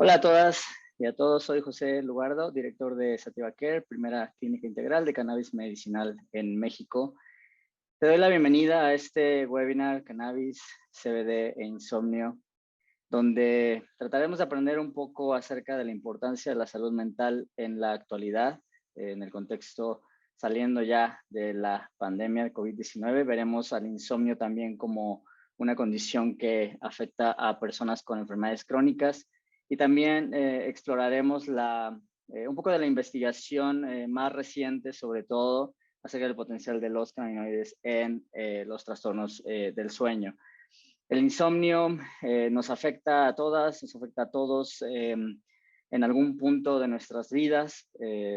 Hola a todas y a todos, soy José Lugardo, director de Sativa Care, primera clínica integral de cannabis medicinal en México. Te doy la bienvenida a este webinar Cannabis, CBD e Insomnio, donde trataremos de aprender un poco acerca de la importancia de la salud mental en la actualidad, en el contexto saliendo ya de la pandemia de COVID-19. Veremos al insomnio también como una condición que afecta a personas con enfermedades crónicas y también exploraremos un poco de la investigación más reciente, sobre todo acerca del potencial de los cannabinoides en los trastornos del sueño. El insomnio nos afecta a todas, nos afecta a todos en algún punto de nuestras vidas,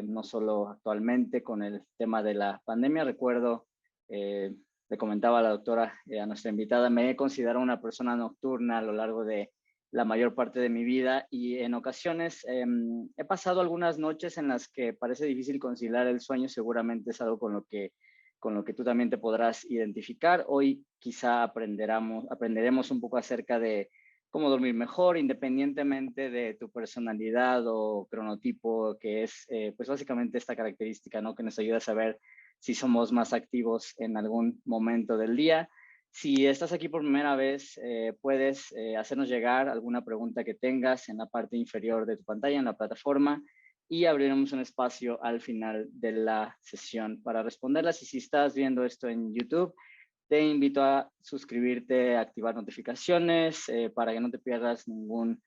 no solo actualmente con el tema de la pandemia. Recuerdo, le comentaba a la doctora, a nuestra invitada, me he considerado una persona nocturna a lo largo de la mayor parte de mi vida y en ocasiones he pasado algunas noches en las que parece difícil conciliar el sueño. Seguramente es algo con lo que tú también te podrás identificar. Hoy quizá aprenderemos un poco acerca de cómo dormir mejor, independientemente de tu personalidad o cronotipo, que es pues básicamente esta característica, ¿no? Que nos ayuda a saber si somos más activos en algún momento del día. Si estás aquí por primera vez, puedes hacernos llegar alguna pregunta que tengas en la parte inferior de tu pantalla, en la plataforma, y abriremos un espacio al final de la sesión para responderlas. Y si estás viendo esto en YouTube, te invito a suscribirte, a activar notificaciones para que no te pierdas ningún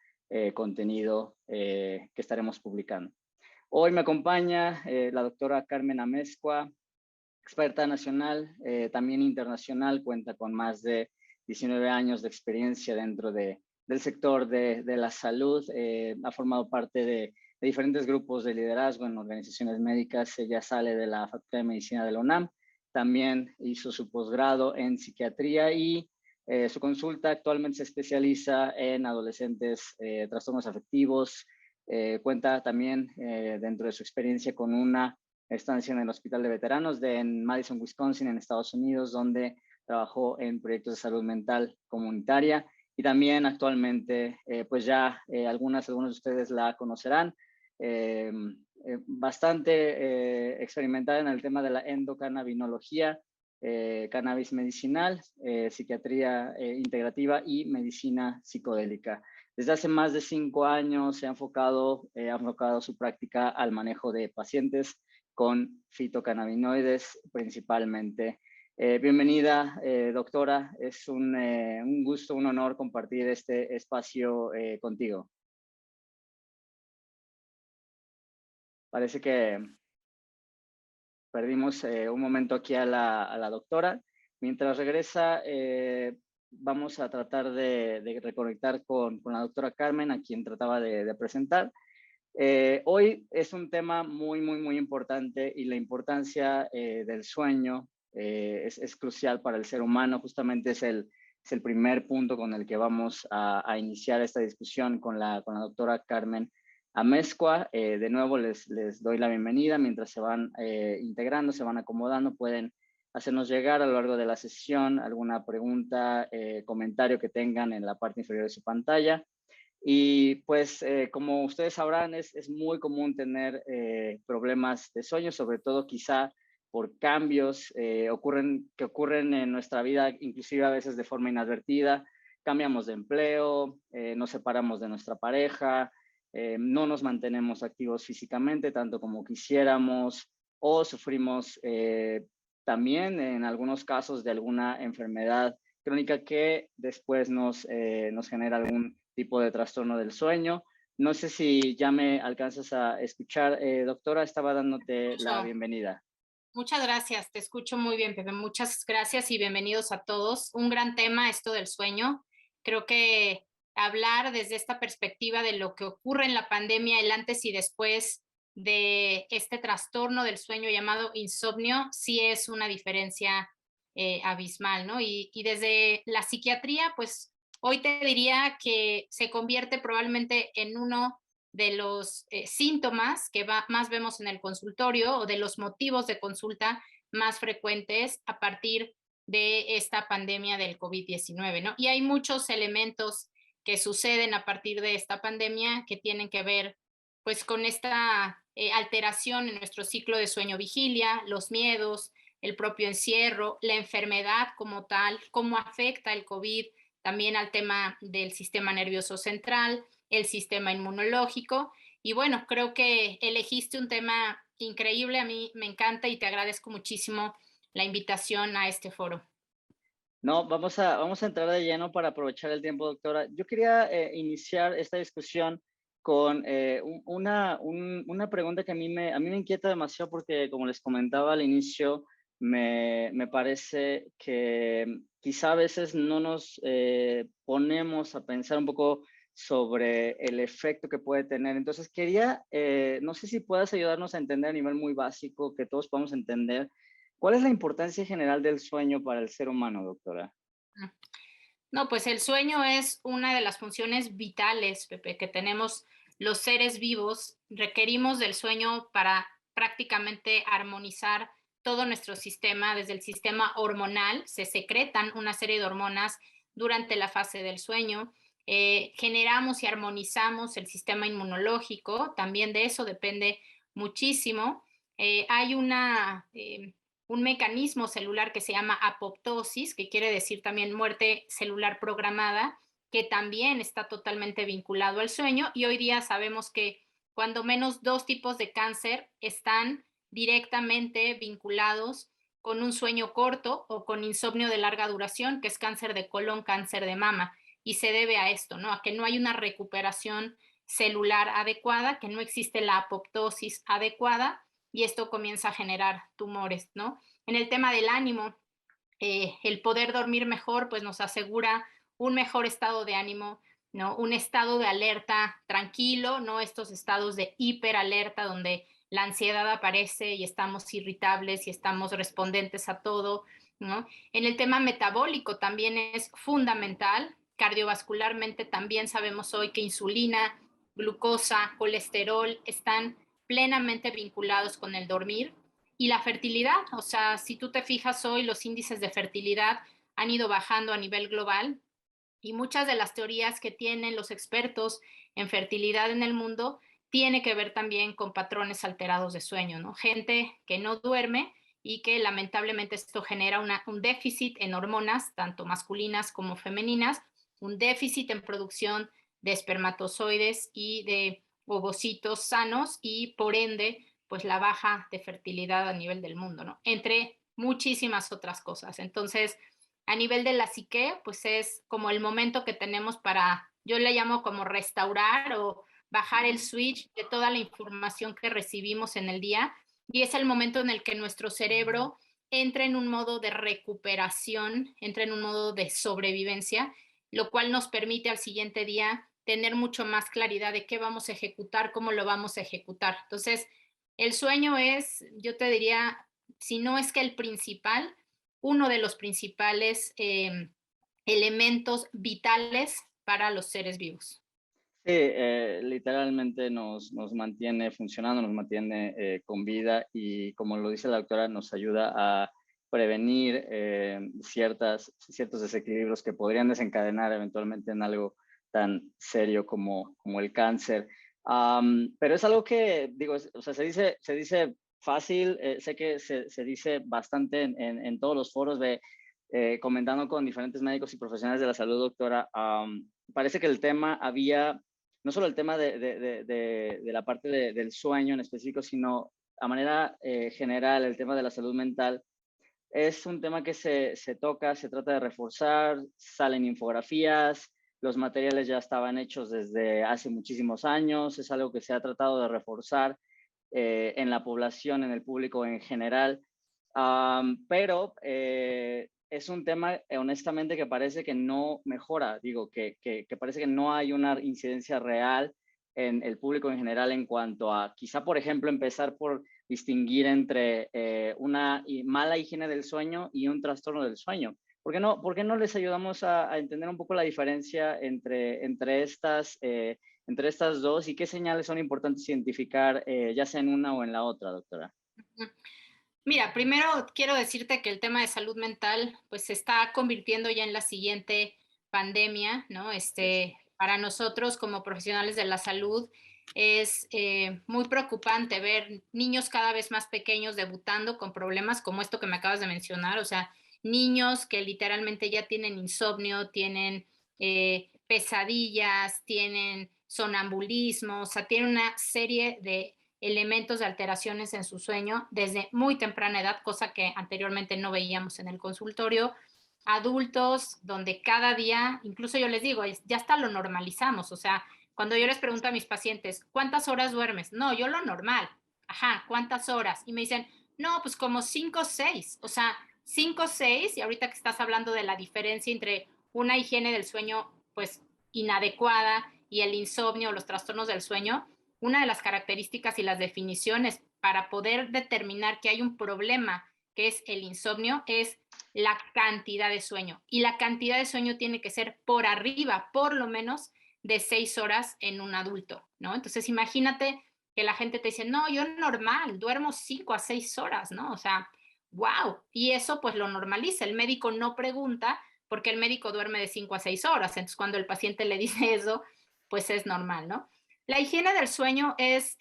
contenido que estaremos publicando. Hoy me acompaña la doctora Carmen Amezcua, experta nacional, también internacional, cuenta con más de 19 años de experiencia dentro del sector de la salud, ha formado parte de diferentes grupos de liderazgo en organizaciones médicas. Ella sale de la Facultad de Medicina de la UNAM, también hizo su posgrado en psiquiatría y su consulta actualmente se especializa en adolescentes, trastornos afectivos. Cuenta también dentro de su experiencia con una estancia en el Hospital de Veteranos en Madison, Wisconsin, en Estados Unidos, donde trabajó en proyectos de salud mental comunitaria. Y también actualmente, pues ya algunos de ustedes la conocerán, bastante experimentada en el tema de la endocannabinología, cannabis medicinal, psiquiatría integrativa y medicina psicodélica. Desde hace más de 5 años se ha enfocado su práctica al manejo de pacientes con fitocannabinoides principalmente. Bienvenida, doctora. Es un gusto, un honor compartir este espacio contigo. Parece que perdimos un momento aquí a la doctora. Mientras regresa, vamos a tratar de reconectar con la doctora Carmen, a quien trataba de presentar. Hoy es un tema muy importante y la importancia del sueño es crucial para el ser humano. Justamente es el primer punto con el que vamos a iniciar esta discusión con la doctora Carmen Amezcua. De nuevo les doy la bienvenida. Mientras se van integrando, se van acomodando, pueden hacernos llegar a lo largo de la sesión alguna pregunta, comentario que tengan en la parte inferior de su pantalla. Y pues como ustedes sabrán, es muy común tener problemas de sueño, sobre todo quizá por cambios que ocurren en nuestra vida, inclusive a veces de forma inadvertida. Cambiamos de empleo, nos separamos de nuestra pareja, no nos mantenemos activos físicamente tanto como quisiéramos, o sufrimos también en algunos casos de alguna enfermedad crónica que después nos genera algún tipo de trastorno del sueño. No sé si ya me alcanzas a escuchar, doctora, estaba dándote la bienvenida. Muchas gracias, te escucho muy bien, Pepe. Muchas gracias y bienvenidos a todos. Un gran tema esto del sueño. Creo que hablar desde esta perspectiva de lo que ocurre en la pandemia, el antes y después de este trastorno del sueño llamado insomnio, sí es una diferencia abismal, ¿no? Y desde la psiquiatría, pues hoy te diría que se convierte probablemente en uno de los síntomas que más vemos en el consultorio o de los motivos de consulta más frecuentes a partir de esta pandemia del COVID-19, ¿no? Y hay muchos elementos que suceden a partir de esta pandemia que tienen que ver pues con esta alteración en nuestro ciclo de sueño-vigilia, los miedos, el propio encierro, la enfermedad como tal, cómo afecta el COVID también al tema del sistema nervioso central, el sistema inmunológico. Y bueno, creo que elegiste un tema increíble, a mí me encanta y te agradezco muchísimo la invitación a este foro. No, vamos a entrar de lleno para aprovechar el tiempo, doctora. Yo quería iniciar esta discusión con una pregunta que a mí me inquieta demasiado porque, como les comentaba al inicio, me parece que quizá a veces no nos ponemos a pensar un poco sobre el efecto que puede tener. Entonces, quería, no sé si puedas ayudarnos a entender a nivel muy básico, que todos podamos entender. ¿Cuál es la importancia general del sueño para el ser humano, doctora? No, pues el sueño es una de las funciones vitales, Pepe, que tenemos los seres vivos. Requerimos del sueño para prácticamente armonizar todo nuestro sistema, desde el sistema hormonal, se secretan una serie de hormonas durante la fase del sueño. Generamos y armonizamos el sistema inmunológico, también de eso depende muchísimo. Hay un mecanismo celular que se llama apoptosis, que quiere decir también muerte celular programada, que también está totalmente vinculado al sueño. Y hoy día sabemos que cuando menos 2 tipos de cáncer están directamente vinculados con un sueño corto o con insomnio de larga duración, que es cáncer de colon, cáncer de mama. Y se debe a esto, ¿no? A que no hay una recuperación celular adecuada, que no existe la apoptosis adecuada y esto comienza a generar tumores, ¿no? En el tema del ánimo, el poder dormir mejor, pues nos asegura un mejor estado de ánimo, ¿no? Un estado de alerta tranquilo, no estos estados de hiperalerta donde la ansiedad aparece y estamos irritables y estamos respondentes a todo, ¿no? En el tema metabólico también es fundamental, cardiovascularmente también sabemos hoy que insulina, glucosa, colesterol están plenamente vinculados con el dormir y la fertilidad. O sea, si tú te fijas hoy, los índices de fertilidad han ido bajando a nivel global y muchas de las teorías que tienen los expertos en fertilidad en el mundo tiene que ver también con patrones alterados de sueño, ¿no? Gente que no duerme y que lamentablemente esto genera un déficit en hormonas, tanto masculinas como femeninas, un déficit en producción de espermatozoides y de ovocitos sanos y por ende, pues la baja de fertilidad a nivel del mundo, ¿no? Entre muchísimas otras cosas. Entonces, a nivel de la psique, pues es como el momento que tenemos para, yo le llamo como restaurar o bajar el switch de toda la información que recibimos en el día y es el momento en el que nuestro cerebro entra en un modo de recuperación, entra en un modo de sobrevivencia, lo cual nos permite al siguiente día tener mucho más claridad de qué vamos a ejecutar, cómo lo vamos a ejecutar. Entonces, el sueño es, yo te diría, si no es que el principal, uno de los principales elementos vitales para los seres vivos. Sí, literalmente nos mantiene funcionando, nos mantiene con vida y como lo dice la doctora, nos ayuda a prevenir ciertos desequilibrios que podrían desencadenar eventualmente en algo tan serio como el cáncer. Pero es algo que, digo, o sea, se dice fácil, sé que se dice bastante en todos los foros de comentando con diferentes médicos y profesionales de la salud, doctora. Parece que el tema había no solo el tema de la parte del sueño en específico, sino a manera general, el tema de la salud mental, es un tema que se toca, se trata de reforzar, salen infografías, los materiales ya estaban hechos desde hace muchísimos años, es algo que se ha tratado de reforzar en la población, en el público en general, pero es un tema, honestamente, que parece que no mejora, digo, que parece que no hay una incidencia real en el público en general en cuanto a, quizá, por ejemplo, empezar por distinguir entre una mala higiene del sueño y un trastorno del sueño. Por qué no les ayudamos a entender un poco la diferencia entre estas dos y qué señales son importantes identificar, ya sea en una o en la otra, doctora? Mira, primero quiero decirte que el tema de salud mental pues se está convirtiendo ya en la siguiente pandemia, ¿no? Yes. para nosotros como profesionales de la salud es muy preocupante ver niños cada vez más pequeños debutando con problemas como esto que me acabas de mencionar, o sea, niños que literalmente ya tienen insomnio, tienen pesadillas, tienen sonambulismo, o sea, tienen una serie de elementos de alteraciones en su sueño desde muy temprana edad, cosa que anteriormente no veíamos en el consultorio. Adultos donde cada día, incluso yo les digo, ya hasta lo normalizamos, o sea, cuando yo les pregunto a mis pacientes, ¿cuántas horas duermes? No, yo lo normal. Ajá, ¿cuántas horas? Y me dicen, no, pues como 5 o 6. O sea, 5 o 6, y ahorita que estás hablando de la diferencia entre una higiene del sueño, pues inadecuada y el insomnio o los trastornos del sueño, una de las características y las definiciones para poder determinar que hay un problema, que es el insomnio, es la cantidad de sueño. Y la cantidad de sueño tiene que ser por arriba, por lo menos, de 6 horas en un adulto, ¿no? Entonces, imagínate que la gente te dice, no, yo normal, duermo 5 a 6 horas, ¿no? O sea, wow. Y eso pues lo normaliza. El médico no pregunta porque el médico duerme de 5 a 6 horas. Entonces, cuando el paciente le dice eso, pues es normal, ¿no? La higiene del sueño es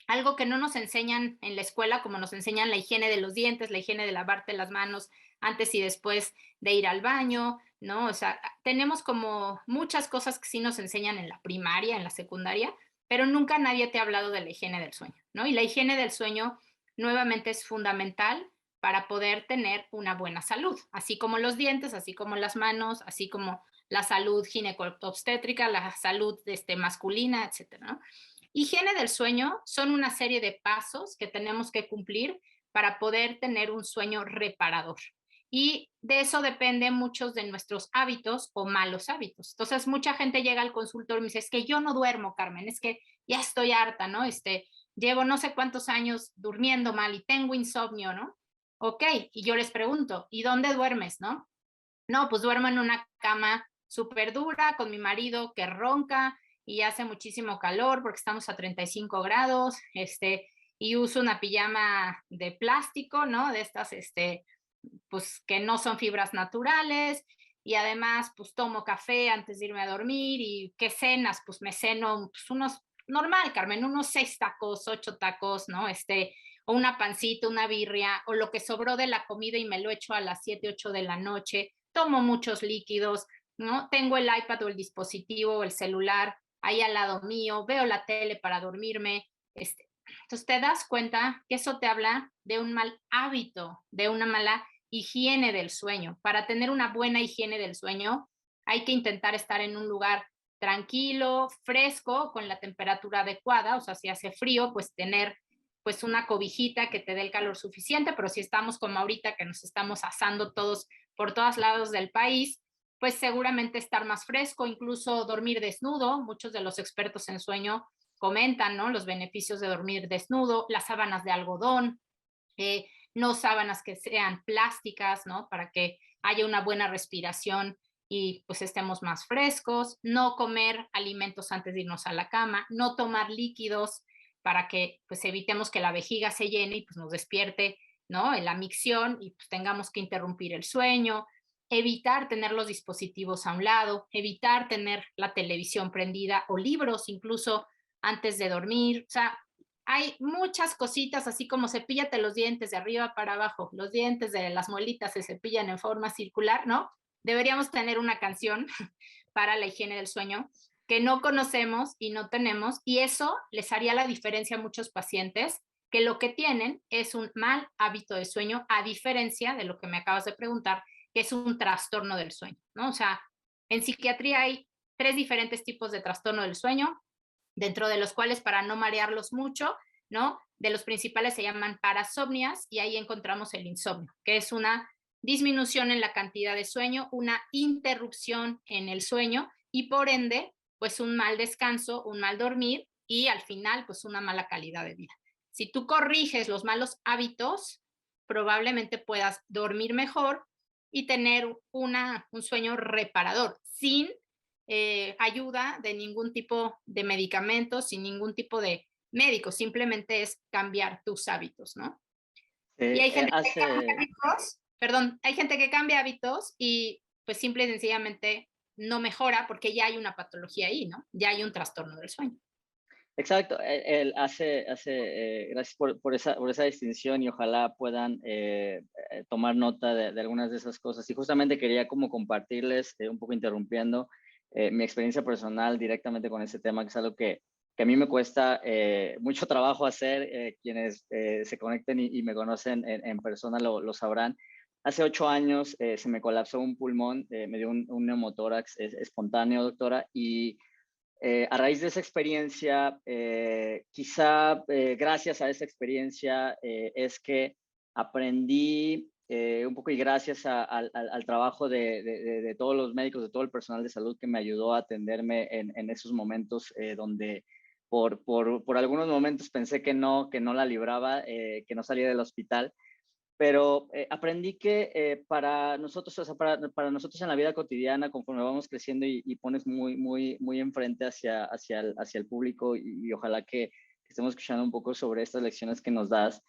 algo que no nos enseñan en la escuela, como nos enseñan la higiene de los dientes, la higiene de lavarte las manos antes y después de ir al baño, ¿no? O sea, tenemos como muchas cosas que sí nos enseñan en la primaria, en la secundaria, pero nunca nadie te ha hablado de la higiene del sueño, ¿no? Y la higiene del sueño nuevamente es fundamental para poder tener una buena salud, así como los dientes, así como las manos, así como la salud gineco-obstétrica, la salud masculina, etcétera, ¿no? Higiene del sueño son una serie de pasos que tenemos que cumplir para poder tener un sueño reparador. Y de eso dependen muchos de nuestros hábitos o malos hábitos. Entonces, mucha gente llega al consultorio y me dice, es que yo no duermo, Carmen, es que ya estoy harta, ¿no? Llevo no sé cuántos años durmiendo mal y tengo insomnio, ¿no? Ok, y yo les pregunto, ¿y dónde duermes, no? No, pues duermo en una cama súper dura con mi marido que ronca y hace muchísimo calor porque estamos a 35 grados, y uso una pijama de plástico, ¿no? De estas, pues que no son fibras naturales, y además pues tomo café antes de irme a dormir. ¿Y qué cenas? Pues me ceno pues, unos, normal, Carmen, unos 6 tacos, 8 tacos, ¿no? O una pancita, una birria, o lo que sobró de la comida y me lo echo a las 7, 8 de la noche. Tomo muchos líquidos, ¿no? Tengo el iPad o el dispositivo o el celular ahí al lado mío, veo la tele para dormirme. Entonces te das cuenta que eso te habla de un mal hábito, de una mala higiene del sueño. Para tener una buena higiene del sueño hay que intentar estar en un lugar tranquilo, fresco, con la temperatura adecuada, o sea, si hace frío, pues tener pues una cobijita que te dé el calor suficiente, pero si estamos como ahorita que nos estamos asando todos por todos lados del país, pues seguramente estar más fresco, incluso dormir desnudo. Muchos de los expertos en sueño comentan, ¿no? Los beneficios de dormir desnudo, las sábanas de algodón, no sábanas que sean plásticas, ¿no? Para que haya una buena respiración y pues estemos más frescos, no comer alimentos antes de irnos a la cama, no tomar líquidos para que pues evitemos que la vejiga se llene y pues nos despierte, ¿no? En la micción y pues tengamos que interrumpir el sueño, evitar tener los dispositivos a un lado, evitar tener la televisión prendida o libros incluso antes de dormir. O sea, hay muchas cositas, así como cepíllate los dientes de arriba para abajo, los dientes de las muelitas se cepillan en forma circular, ¿no? Deberíamos tener una canción para la higiene del sueño que no conocemos y no tenemos, y eso les haría la diferencia a muchos pacientes que lo que tienen es un mal hábito de sueño, a diferencia de lo que me acabas de preguntar, que es un trastorno del sueño, ¿no? O sea, en psiquiatría hay 3 diferentes tipos de trastorno del sueño, dentro de los cuales, para no marearlos mucho, ¿no? De los principales se llaman parasomnias, y ahí encontramos el insomnio, que es una disminución en la cantidad de sueño, una interrupción en el sueño y por ende, pues un mal descanso, un mal dormir y al final, pues una mala calidad de vida. Si tú corriges los malos hábitos, probablemente puedas dormir mejor y tener un sueño reparador, sin ayuda de ningún tipo de medicamentos, sin ningún tipo de médico, simplemente es cambiar tus hábitos, ¿no? Y hay gente que cambia Hace, hábitos, perdón, hay gente que cambia hábitos y pues simple y sencillamente no mejora porque ya hay una patología ahí, ¿no? Ya hay un trastorno del sueño. Exacto, gracias por esa distinción y ojalá puedan tomar nota de algunas de esas cosas. Y justamente quería como compartirles, un poco interrumpiendo, mi experiencia personal directamente con ese tema, que es algo que a mí me cuesta mucho trabajo hacer. Quienes se conecten y me conocen en persona lo sabrán. Hace 8 años se me colapsó un pulmón, me dio un neumotórax espontáneo, doctora, y a raíz de esa experiencia, quizá gracias a esa experiencia es que aprendí un poco, y gracias al trabajo de todos los médicos, de todo el personal de salud que me ayudó a atenderme en esos momentos donde por algunos momentos pensé que no la libraba, que no salía del hospital. Pero aprendí que para nosotros, o sea, para nosotros en la vida cotidiana, conforme vamos creciendo y pones muy enfrente hacia el público, y ojalá que estemos escuchando un poco sobre estas lecciones que nos das,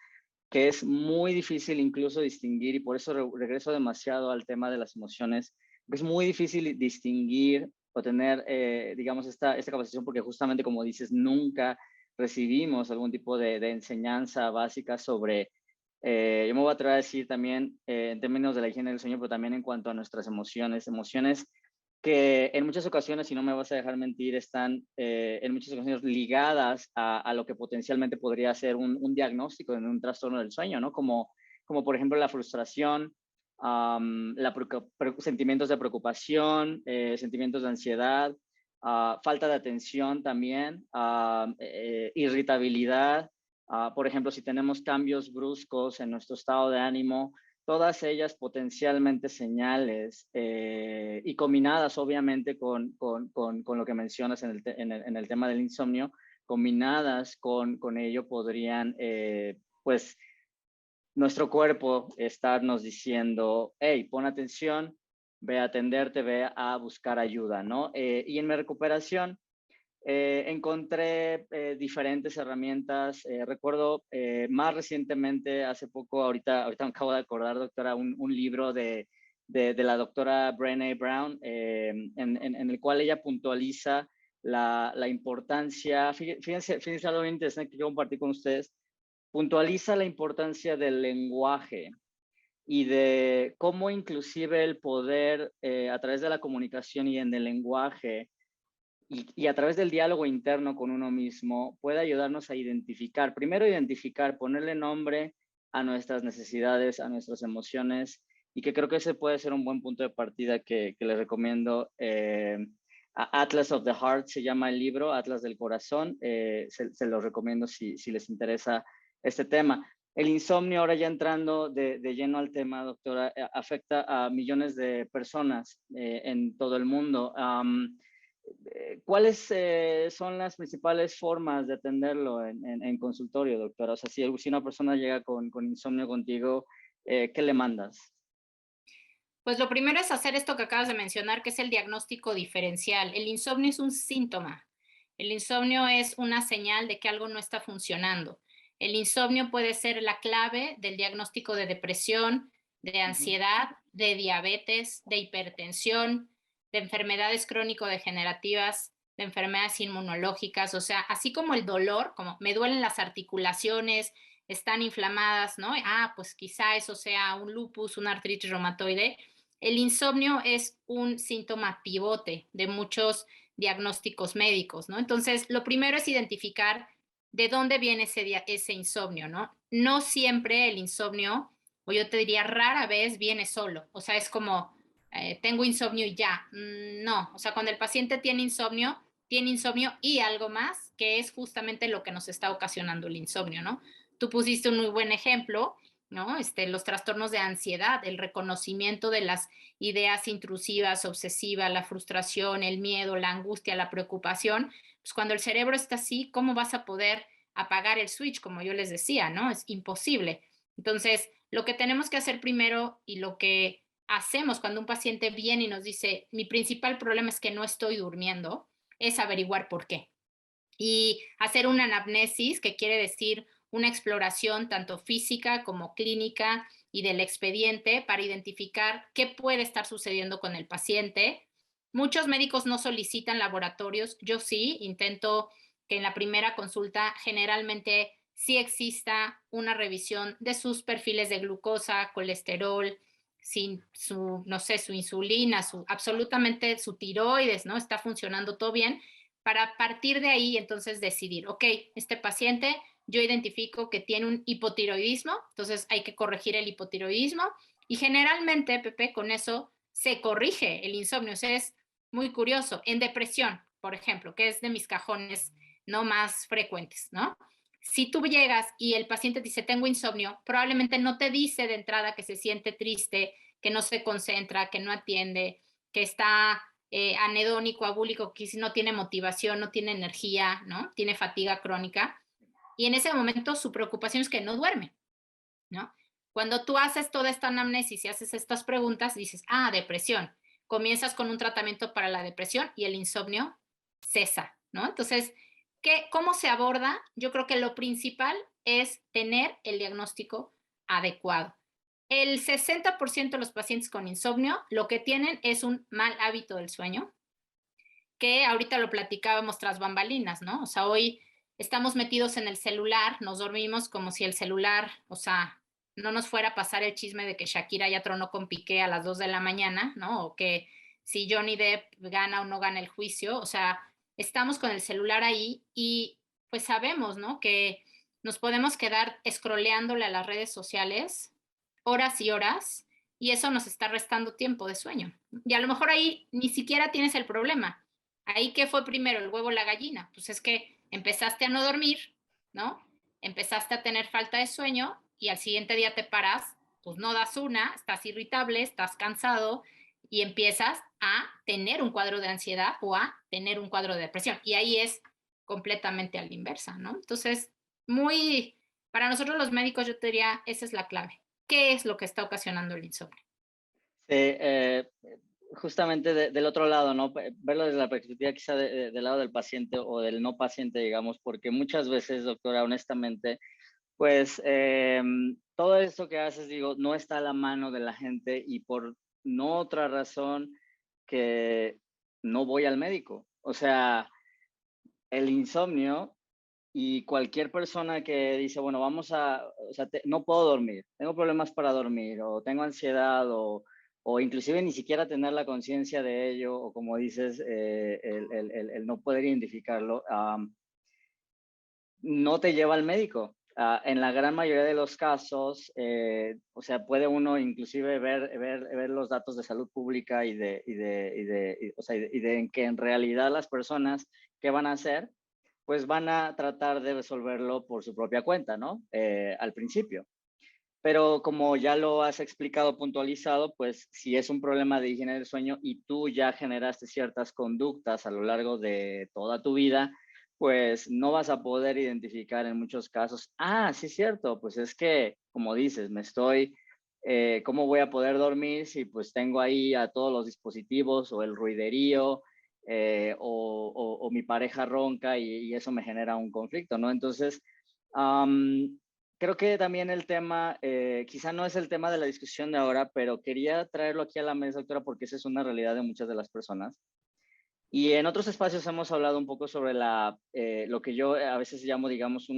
que es muy difícil incluso distinguir, y por eso regreso demasiado al tema de las emociones, es muy difícil distinguir o tener, digamos, esta capacitación, porque justamente como dices, nunca recibimos algún tipo de enseñanza básica sobre yo me voy a atrever a decir también en términos de la higiene del sueño, pero también en cuanto a nuestras emociones, emociones que en muchas ocasiones, si no me vas a dejar mentir, están en muchas ocasiones ligadas a lo que potencialmente podría ser un diagnóstico en un trastorno del sueño, ¿no? Como por ejemplo la frustración, sentimientos de preocupación, sentimientos de ansiedad, falta de atención también, irritabilidad. Por ejemplo, si tenemos cambios bruscos en nuestro estado de ánimo, todas ellas potencialmente señales y combinadas obviamente con lo que mencionas en el tema del insomnio, combinadas con ello podrían, pues, nuestro cuerpo estarnos diciendo, hey, pon atención, ve a atenderte, ve a buscar ayuda, ¿no? Y en mi recuperación, encontré diferentes herramientas. Recuerdo más recientemente, hace poco, ahorita me acabo de acordar, doctora, un libro de la doctora Brené Brown, en el cual ella puntualiza la importancia, fíjense algo bien interesante que quiero compartir con ustedes, puntualiza la importancia del lenguaje y de cómo inclusive el poder a través de la comunicación y en el lenguaje y a través del diálogo interno con uno mismo puede ayudarnos a identificar, primero identificar, ponerle nombre a nuestras necesidades, a nuestras emociones, y que creo que ese puede ser un buen punto de partida que les recomiendo. Atlas of the Heart se llama el libro, Atlas del Corazón, se los recomiendo si les interesa este tema. El insomnio, ahora ya entrando de lleno al tema, doctora, afecta a millones de personas en todo el mundo. ¿Cuáles son las principales formas de atenderlo en consultorio, doctora? O sea, si una persona llega con insomnio contigo, ¿qué le mandas? Pues lo primero es hacer esto que acabas de mencionar, que es el diagnóstico diferencial. El insomnio es un síntoma. El insomnio es una señal de que algo no está funcionando. El insomnio puede ser la clave del diagnóstico de depresión, de Ujú. ansiedad, de diabetes, de hipertensión, de enfermedades crónico-degenerativas, de enfermedades inmunológicas. O sea, así como el dolor, como me duelen las articulaciones, están inflamadas, ¿no? Pues quizá eso sea un lupus, una artritis reumatoide. El insomnio es un síntoma pivote de muchos diagnósticos médicos, ¿no? Entonces, lo primero es identificar de dónde viene ese insomnio, ¿no? No siempre el insomnio, o yo te diría rara vez, viene solo. O sea, es como, tengo insomnio y ya. No, o sea, cuando el paciente tiene insomnio y algo más, que es justamente lo que nos está ocasionando el insomnio, ¿no? Tú pusiste un muy buen ejemplo, ¿no? Los trastornos de ansiedad, el reconocimiento de las ideas intrusivas, obsesivas, la frustración, el miedo, la angustia, la preocupación, pues cuando el cerebro está así, ¿cómo vas a poder apagar el switch? Como yo les decía, ¿no? Es imposible. Entonces, lo que tenemos que hacer primero y lo que hacemos cuando un paciente viene y nos dice, mi principal problema es que no estoy durmiendo, es averiguar por qué. Y hacer una anamnesis, que quiere decir una exploración tanto física como clínica y del expediente para identificar qué puede estar sucediendo con el paciente, Muchos médicos no solicitan laboratorios, yo sí, intento que en la primera consulta generalmente sí exista una revisión de sus perfiles de glucosa, colesterol, sin su, no sé, su insulina, absolutamente su tiroides, ¿no? Está funcionando todo bien, para partir de ahí entonces decidir, ok, este paciente yo identifico que tiene un hipotiroidismo, entonces hay que corregir el hipotiroidismo y generalmente, Pepe, con eso se corrige el insomnio. O sea, es muy curioso. En depresión, por ejemplo, que es de mis cajones no más frecuentes, ¿no? Si tú llegas y el paciente te dice, tengo insomnio, probablemente no te dice de entrada que se siente triste, que no se concentra, que no atiende, que está anedónico, abúlico, que si no tiene motivación, no tiene energía, ¿no? Tiene fatiga crónica. Y en ese momento su preocupación es que no duerme, ¿no? Cuando tú haces toda esta anamnesis y haces estas preguntas, dices, ah, depresión. Comienzas con un tratamiento para la depresión y el insomnio cesa, ¿no? Entonces, ¿cómo se aborda? Yo creo que lo principal es tener el diagnóstico adecuado. El 60% de los pacientes con insomnio lo que tienen es un mal hábito del sueño, que ahorita lo platicábamos tras bambalinas, ¿no? O sea, hoy estamos metidos en el celular, nos dormimos como si el celular, o sea, no nos fuera a pasar el chisme de que Shakira ya tronó con Piqué a las 2 de la mañana, ¿no? O que si Johnny Depp gana o no gana el juicio, o sea, estamos con el celular ahí y pues sabemos, ¿no? Que nos podemos quedar scrolleándole a las redes sociales horas y horas y eso nos está restando tiempo de sueño. Y a lo mejor ahí ni siquiera tienes el problema. Ahí, ¿qué fue primero, el huevo o la gallina? Pues es que empezaste a no dormir, ¿no? Empezaste a tener falta de sueño y al siguiente día te paras, pues no das una, estás irritable, estás cansado y empiezas a tener un cuadro de ansiedad o a tener un cuadro de depresión. Y ahí es completamente a la inversa, ¿no? Entonces, para nosotros los médicos, yo te diría, esa es la clave. ¿Qué es lo que está ocasionando el insomnio? Sí, justamente del otro lado, ¿no? Verlo desde la perspectiva quizá del lado del paciente o del no paciente, digamos, porque muchas veces, doctora, honestamente, pues todo esto que haces, digo, no está a la mano de la gente y por no otra razón que no voy al médico. O sea, el insomnio y cualquier persona que dice, bueno, o sea, no puedo dormir, tengo problemas para dormir, o tengo ansiedad, o inclusive ni siquiera tener la conciencia de ello, o como dices, el no poder identificarlo, no te lleva al médico. En la gran mayoría de los casos, o sea, puede uno inclusive ver los datos de salud pública o sea, y de que en realidad las personas, ¿qué van a hacer? Pues van a tratar de resolverlo por su propia cuenta, ¿no? Al principio. Pero como ya lo has explicado, puntualizado, pues si es un problema de higiene del sueño y tú ya generaste ciertas conductas a lo largo de toda tu vida, pues no vas a poder identificar en muchos casos, ah, sí es cierto, pues es que, como dices, ¿cómo voy a poder dormir si pues tengo ahí a todos los dispositivos o el ruiderío o mi pareja ronca y eso me genera un conflicto, ¿no? Entonces, creo que también el tema, quizá no es el tema de la discusión de ahora, pero quería traerlo aquí a la mesa, doctora, porque esa es una realidad de muchas de las personas. Y en otros espacios hemos hablado un poco sobre lo que yo a veces llamo, digamos,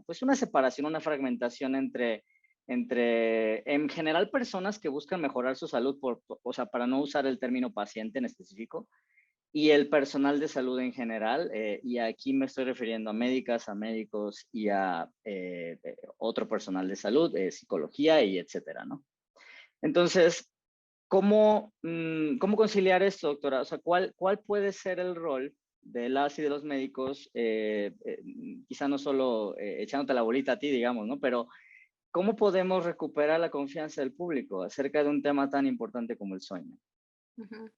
pues una separación, una fragmentación en general, personas que buscan mejorar su salud, o sea, para no usar el término paciente en específico, y el personal de salud en general, y aquí me estoy refiriendo a médicas, a médicos y a otro personal de salud, psicología y etcétera, ¿no? Entonces, ¿cómo conciliar esto, doctora? O sea, ¿cuál puede ser el rol de las y de los médicos, quizá no solo echándote la bolita a ti, digamos, ¿no? Pero, ¿cómo podemos recuperar la confianza del público acerca de un tema tan importante como el sueño? Ujú.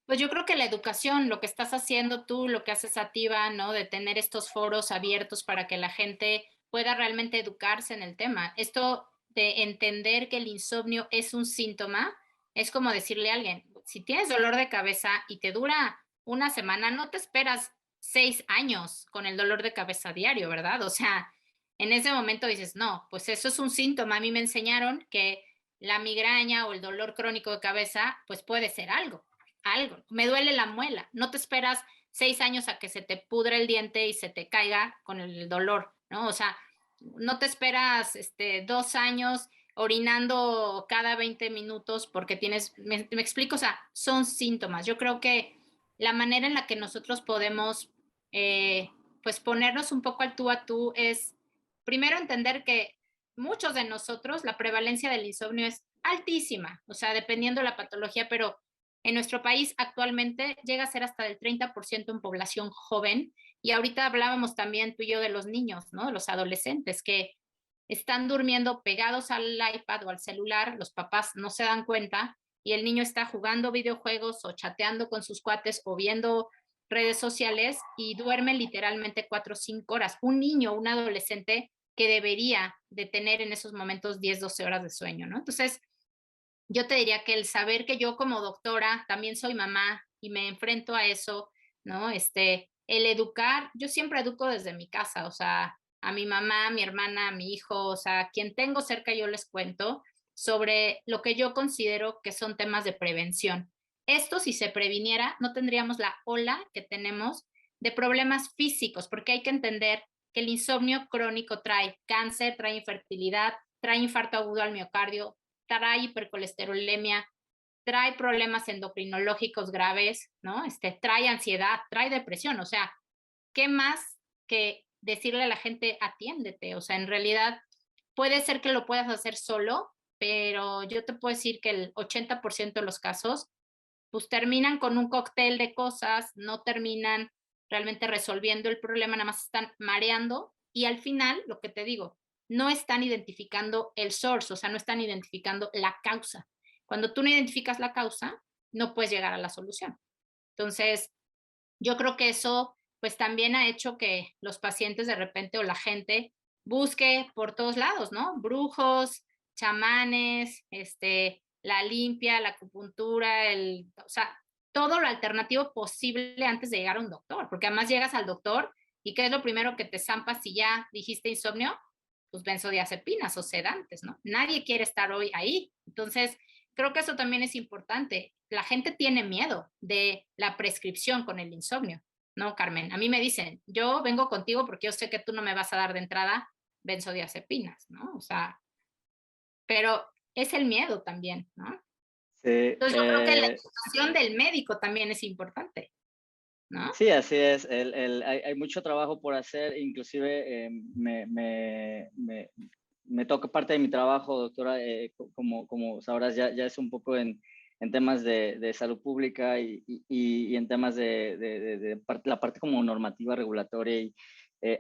Pues yo creo que la educación, lo que estás haciendo tú, lo que haces Ativa, ¿no? De tener estos foros abiertos para que la gente pueda realmente educarse en el tema. Esto de entender que el insomnio es un síntoma, es como decirle a alguien, si tienes dolor de cabeza y te dura una semana, no te esperas 6 años con el dolor de cabeza diario, ¿verdad? O sea, en ese momento dices, no, pues eso es un síntoma. A mí me enseñaron que la migraña o el dolor crónico de cabeza, pues puede ser algo. algo, me duele la muela, no te esperas 6 años a que se te pudre el diente y se te caiga con el dolor, ¿no? O sea, no te esperas 2 años orinando cada 20 minutos porque tienes, me explico, o sea, son síntomas. Yo creo que la manera en la que nosotros podemos, pues, ponernos un poco al tú a tú es, primero, entender que muchos de nosotros, la prevalencia del insomnio es altísima, o sea, dependiendo de la patología, pero en nuestro país actualmente llega a ser hasta del 30% en población joven. Y ahorita hablábamos también tú y yo de los niños, ¿no? De los adolescentes que están durmiendo pegados al iPad o al celular, los papás no se dan cuenta y el niño está jugando videojuegos o chateando con sus cuates o viendo redes sociales y duerme literalmente 4 o 5 horas. Un niño, un adolescente que debería de tener en esos momentos 10, 12 horas de sueño, ¿no? Entonces, yo te diría que el saber que yo como doctora también soy mamá y me enfrento a eso, ¿no? El educar, yo siempre educo desde mi casa, o sea, a mi mamá, a mi hermana, a mi hijo, o sea, quien tengo cerca yo les cuento sobre lo que yo considero que son temas de prevención. Esto, si se previniera, no tendríamos la ola que tenemos de problemas físicos, porque hay que entender que el insomnio crónico trae cáncer, trae infertilidad, trae infarto agudo al miocardio, trae hipercolesterolemia, trae problemas endocrinológicos graves, ¿no? Trae ansiedad, trae depresión, o sea, ¿qué más que decirle a la gente atiéndete? O sea, en realidad puede ser que lo puedas hacer solo, pero yo te puedo decir que el 80% de los casos, pues terminan con un cóctel de cosas, no terminan realmente resolviendo el problema, nada más están mareando y al final, lo que te digo, no están identificando el source, o sea, no están identificando la causa. Cuando tú no identificas la causa, no puedes llegar a la solución. Entonces, yo creo que eso pues también ha hecho que los pacientes de repente o la gente busque por todos lados, ¿no? Brujos, chamanes, la limpia, la acupuntura, o sea, todo lo alternativo posible antes de llegar a un doctor, porque además llegas al doctor y ¿qué es lo primero que te zampas si ya dijiste insomnio? Pues benzodiazepinas o sedantes, ¿no? Nadie quiere estar hoy ahí. Entonces, creo que eso también es importante. La gente tiene miedo de la prescripción con el insomnio. No, Carmen, a mí me dicen, yo vengo contigo porque yo sé que tú no me vas a dar de entrada benzodiazepinas, ¿no? O sea, pero es el miedo también, ¿no? Sí, Entonces yo creo que la educación del médico también es importante, ¿no? sí, así es. Hay mucho trabajo por hacer, inclusive me toca parte de mi trabajo, doctora, como sabrás, ya es un poco en temas de salud pública y en temas de la parte como normativa regulatoria. Y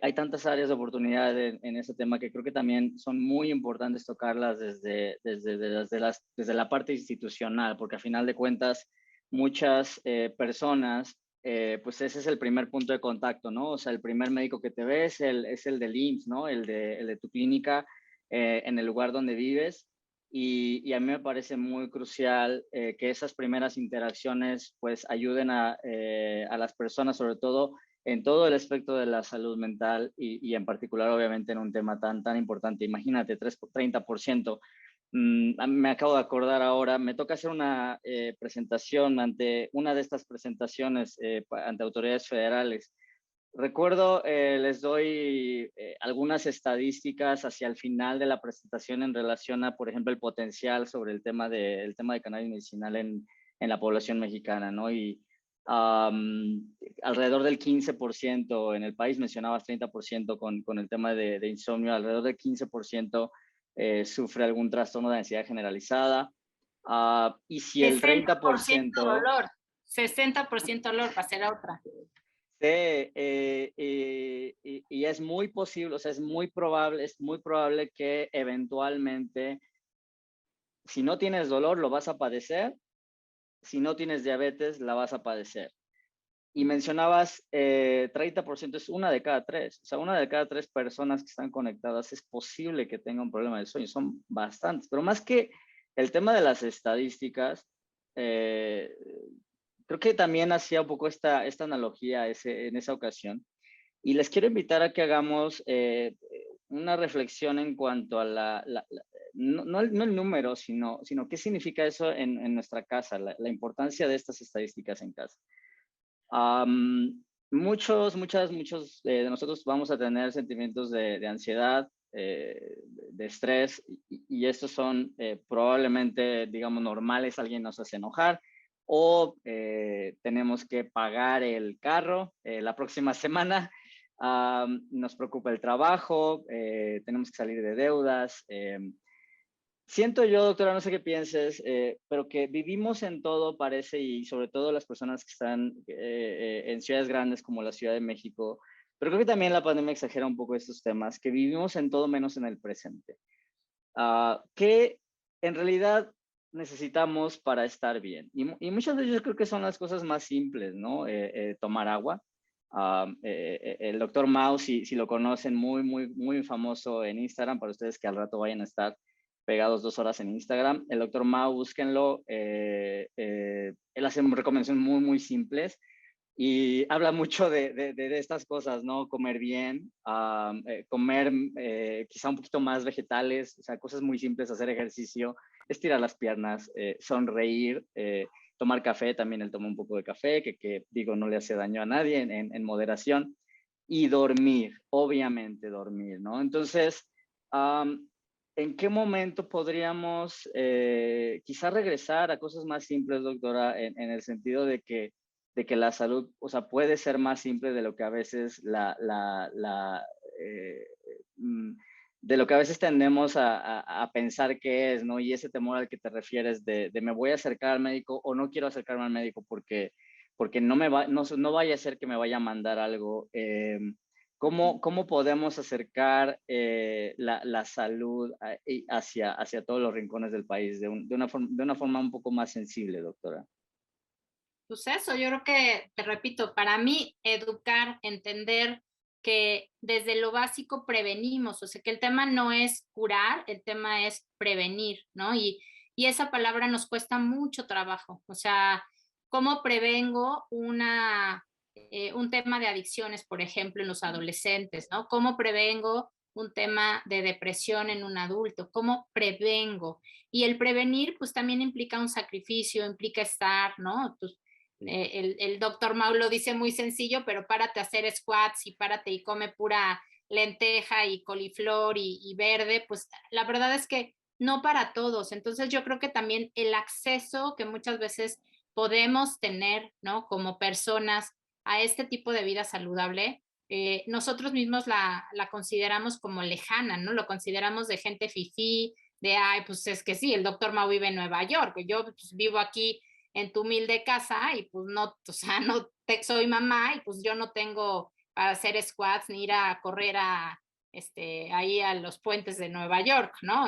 hay tantas áreas de oportunidad en ese tema que creo que también son muy importantes tocarlas desde la parte institucional, porque a final de cuentas muchas personas pues ese es el primer punto de contacto, ¿no? O sea, el primer médico que te ve es el del IMSS, ¿no? El de tu clínica en el lugar donde vives. Y a mí me parece muy crucial que esas primeras interacciones pues ayuden a las personas, sobre todo en todo el aspecto de la salud mental y en particular obviamente en un tema tan importante. Imagínate, 30%. Me acabo de acordar ahora, me toca hacer una presentación ante una de estas presentaciones ante autoridades federales. Recuerdo, les doy algunas estadísticas hacia el final de la presentación en relación a, por ejemplo, el potencial sobre el tema de cannabis medicinal en la población mexicana, ¿no? Y alrededor del 15% en el país, mencionabas 30% con el tema de insomnio, alrededor del 15% sufre algún trastorno de ansiedad generalizada. Y si el 60% 30%... dolor, 60% dolor, para ser otra. Sí, y es muy posible, o sea, es muy probable que eventualmente, si no tienes dolor, lo vas a padecer, si no tienes diabetes, la vas a padecer. Y mencionabas, 30% es una de cada tres, o sea, una de cada tres personas que están conectadas es posible que tenga un problema del sueño, son bastantes, pero más que el tema de las estadísticas, creo que también hacía un poco esta analogía en esa ocasión. Y les quiero invitar a que hagamos una reflexión en cuanto a no el número, sino qué significa eso en nuestra casa, la importancia de estas estadísticas en casa. Muchos de nosotros vamos a tener sentimientos de ansiedad, de estrés, y estos son probablemente, digamos, normales. Alguien nos hace enojar o tenemos que pagar el carro la próxima semana. Nos preocupa el trabajo, tenemos que salir de deudas. Siento yo, doctora, no sé qué pienses, pero que vivimos en todo, parece, y sobre todo las personas que están en ciudades grandes como la Ciudad de México, pero creo que también la pandemia exagera un poco estos temas, que vivimos en todo menos en el presente. ¿Qué en realidad necesitamos para estar bien? Y muchas veces yo creo que son las cosas más simples, ¿no? Tomar agua. El doctor Mao, si lo conocen, muy famoso en Instagram, para ustedes que al rato vayan a estar pegados 2 horas en Instagram. El doctor Mao, búsquenlo. Él hace recomendaciones muy simples y habla mucho de estas cosas, ¿no? Comer bien, comer quizá un poquito más vegetales, o sea, cosas muy simples, hacer ejercicio, estirar las piernas, sonreír, tomar café. También él toma un poco de café, que digo, no le hace daño a nadie, en moderación, y dormir, obviamente dormir, ¿no? Entonces, ¿en qué momento podríamos quizá regresar a cosas más simples, doctora, en el sentido de que la salud, o sea, puede ser más simple de lo que a veces eh, mm, de lo que a veces tendemos a pensar que es, ¿no? Y ese temor al que te refieres de me voy a acercar al médico o no quiero acercarme al médico porque no vaya a ser que me vaya a mandar algo. ¿Cómo podemos acercar la salud hacia todos los rincones del país de una forma un poco más sensible, doctora? Pues eso, yo creo que, te repito, para mí educar, entender que desde lo básico prevenimos, o sea, que el tema no es curar, el tema es prevenir, ¿no? Y esa palabra nos cuesta mucho trabajo, o sea, ¿cómo prevengo un tema de adicciones, por ejemplo, en los adolescentes, ¿no? ¿Cómo prevengo un tema de depresión en un adulto? ¿Cómo prevengo? Y el prevenir, pues también implica un sacrificio, implica estar, ¿no? Pues, el doctor Mau lo dice muy sencillo, pero párate a hacer squats y párate y come pura lenteja y coliflor y verde, pues la verdad es que no para todos. Entonces yo creo que también el acceso que muchas veces podemos tener, ¿no? Como personas a este tipo de vida saludable, nosotros mismos la consideramos como lejana, ¿no? Lo consideramos de gente fifí, de, ay, pues es que sí, el doctor Mau vive en Nueva York, yo pues, vivo aquí en tu humilde casa y pues no, o sea, no soy mamá y pues yo no tengo para hacer squats ni ir a correr ahí a los puentes de Nueva York, ¿no?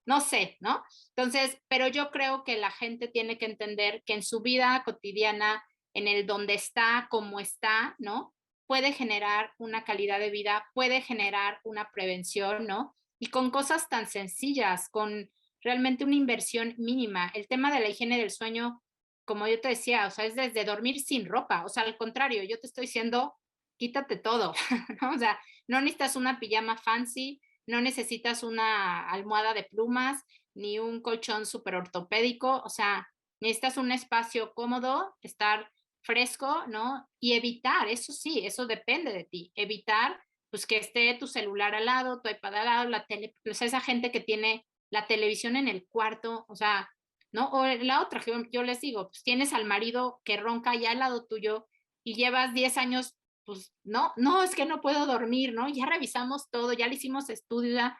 No sé, ¿no? Entonces, pero yo creo que la gente tiene que entender que en su vida cotidiana, en el donde está, como está, ¿no? Puede generar una calidad de vida, puede generar una prevención, ¿no? Y con cosas tan sencillas, con realmente una inversión mínima. El tema de la higiene del sueño, como yo te decía, o sea, es desde dormir sin ropa, o sea, al contrario, yo te estoy diciendo, quítate todo, ¿no? O sea, no necesitas una pijama fancy, no necesitas una almohada de plumas, ni un colchón súper ortopédico, o sea, necesitas un espacio cómodo, estar fresco, ¿no? Y evitar, eso sí, eso depende de ti, evitar pues que esté tu celular al lado, tu iPad al lado, la tele, pues esa gente que tiene la televisión en el cuarto, o sea, ¿no? O la otra, yo les digo, pues tienes al marido que ronca ya al lado tuyo y llevas 10 años, pues no, es que no puedo dormir, ¿no? Ya revisamos todo, ya le hicimos estudio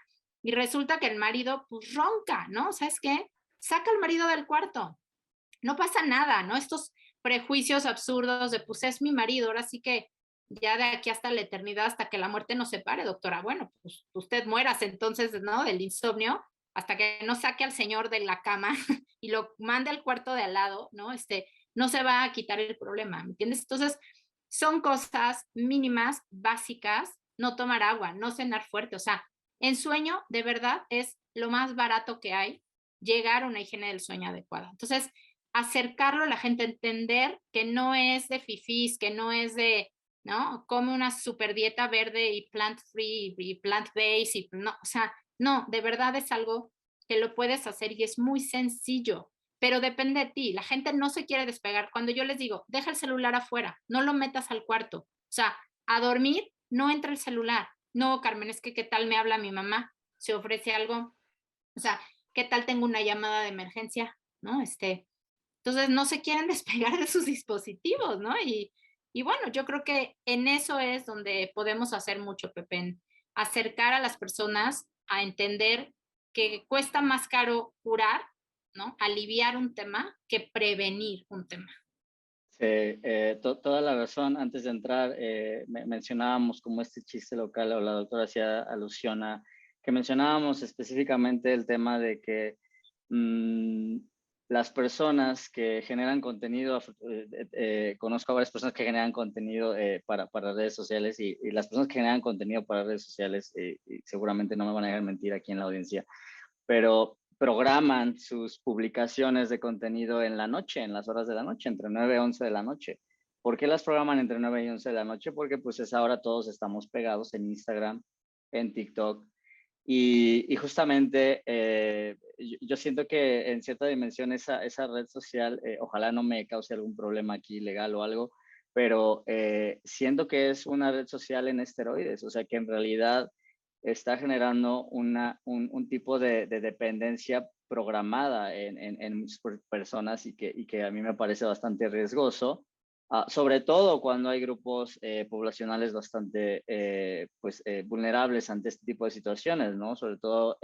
y resulta que el marido, pues ronca, ¿no? ¿Sabes qué? Saca al marido del cuarto, no pasa nada, ¿no? Estos prejuicios absurdos de, pues es mi marido, ahora sí que ya de aquí hasta la eternidad, hasta que la muerte nos separe, doctora. Bueno, pues usted mueras entonces, ¿no? Del insomnio, hasta que no saque al señor de la cama y lo mande al cuarto de al lado, ¿no? No se va a quitar el problema, ¿me entiendes? Entonces, son cosas mínimas, básicas, no tomar agua, no cenar fuerte, o sea, en sueño, de verdad, es lo más barato que hay llegar a una higiene del sueño adecuada. Entonces, acercarlo a la gente, entender que no es de fifís, que no es de, ¿no? Come una super dieta verde y plant free y plant based y no, o sea, no, de verdad es algo que lo puedes hacer y es muy sencillo, pero depende de ti. La gente no se quiere despegar. Cuando yo les digo, deja el celular afuera, no lo metas al cuarto. O sea, a dormir no entra el celular. No, Carmen, es que qué tal me habla mi mamá, se ofrece algo. O sea, ¿qué tal tengo una llamada de emergencia? ¿No? Entonces no se quieren despegar de sus dispositivos, ¿no? Y bueno, yo creo que en eso es donde podemos hacer mucho, Pepe, en acercar a las personas a entender que cuesta más caro curar, ¿no? Aliviar un tema que prevenir un tema. Sí, toda la razón. Antes de entrar, mencionábamos como este chiste local, o la doctora hacía alusión a que mencionábamos específicamente el tema de que mm, las personas que generan contenido, conozco a varias personas que generan contenido para redes sociales y las personas que generan contenido para redes sociales, y seguramente no me van a dejar mentir aquí en la audiencia, pero programan sus publicaciones de contenido en la noche, en las horas de la noche, entre 9 y 11 de la noche. ¿Por qué las programan entre 9 y 11 de la noche? Porque pues es ahora todos estamos pegados en Instagram, en TikTok, y justamente yo siento que en cierta dimensión esa red social, ojalá no me cause algún problema aquí legal o algo, pero siento que es una red social en esteroides, o sea que en realidad está generando un tipo de dependencia programada en personas y que a mí me parece bastante riesgoso. Sobre todo cuando hay grupos poblacionales bastante vulnerables ante este tipo de situaciones, ¿no? Sobre todo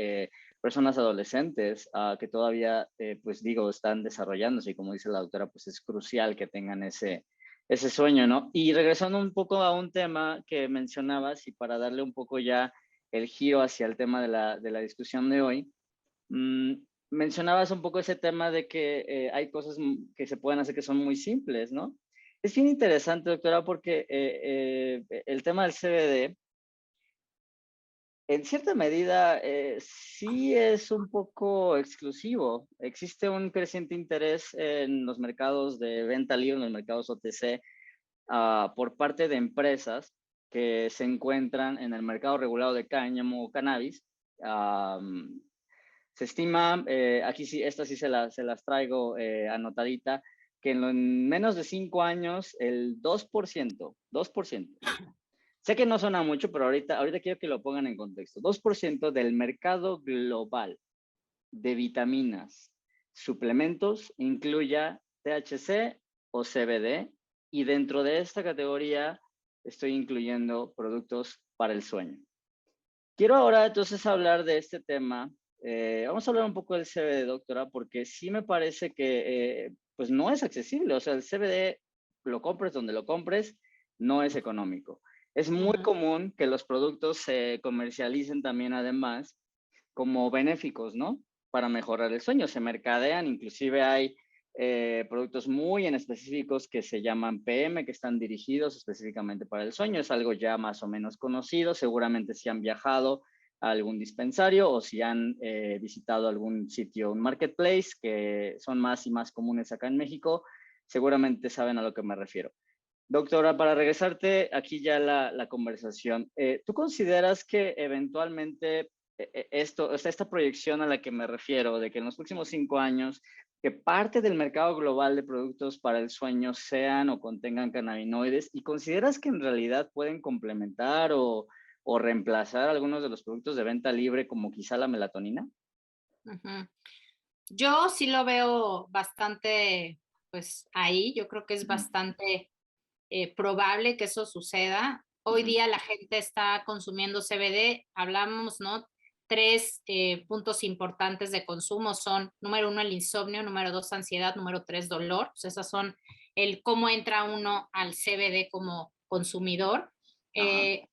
personas adolescentes que todavía, pues digo, están desarrollándose y como dice la doctora, pues es crucial que tengan ese sueño, ¿no? Y regresando un poco a un tema que mencionabas y para darle un poco ya el giro hacia el tema de la discusión de hoy, mmm, mencionabas un poco ese tema de que hay cosas que se pueden hacer que son muy simples, ¿no? Es bien interesante, doctora, porque el tema del CBD, en cierta medida, sí es un poco exclusivo. Existe un creciente interés en los mercados de venta libre, en los mercados OTC, por parte de empresas que se encuentran en el mercado regulado de cáñamo o cannabis. Se estima, aquí sí, estas sí se las traigo anotadita, que en menos de 5 años el 2%, sé que no suena mucho, pero ahorita quiero que lo pongan en contexto, 2% del mercado global de vitaminas, suplementos, incluya THC o CBD, y dentro de esta categoría estoy incluyendo productos para el sueño. Quiero ahora entonces hablar de este tema. Vamos a hablar un poco del CBD, doctora, porque sí me parece que pues no es accesible. O sea, el CBD, lo compres donde lo compres, no es económico. Es muy común que los productos se comercialicen también además como benéficos, ¿no? Para mejorar el sueño. Se mercadean, inclusive hay productos muy en específicos que se llaman PM, que están dirigidos específicamente para el sueño. Es algo ya más o menos conocido. Seguramente si han viajado a algún dispensario o si han visitado algún sitio, un marketplace, que son más y más comunes acá en México, seguramente saben a lo que me refiero. Doctora, para regresarte aquí ya la conversación, ¿tú consideras que eventualmente esta proyección a la que me refiero, de que en los próximos 5 años, que parte del mercado global de productos para el sueño sean o contengan cannabinoides, y consideras que en realidad pueden complementar o reemplazar algunos de los productos de venta libre, como quizá la melatonina? Yo sí lo veo bastante, pues ahí, yo creo que es Ujú, bastante probable que eso suceda. Hoy ujú, día la gente está consumiendo CBD, hablamos, ¿no? Tres puntos importantes de consumo son, número uno, el insomnio, número dos, ansiedad, número tres, dolor. Pues esas son el cómo entra uno al CBD como consumidor. ajá, Eh,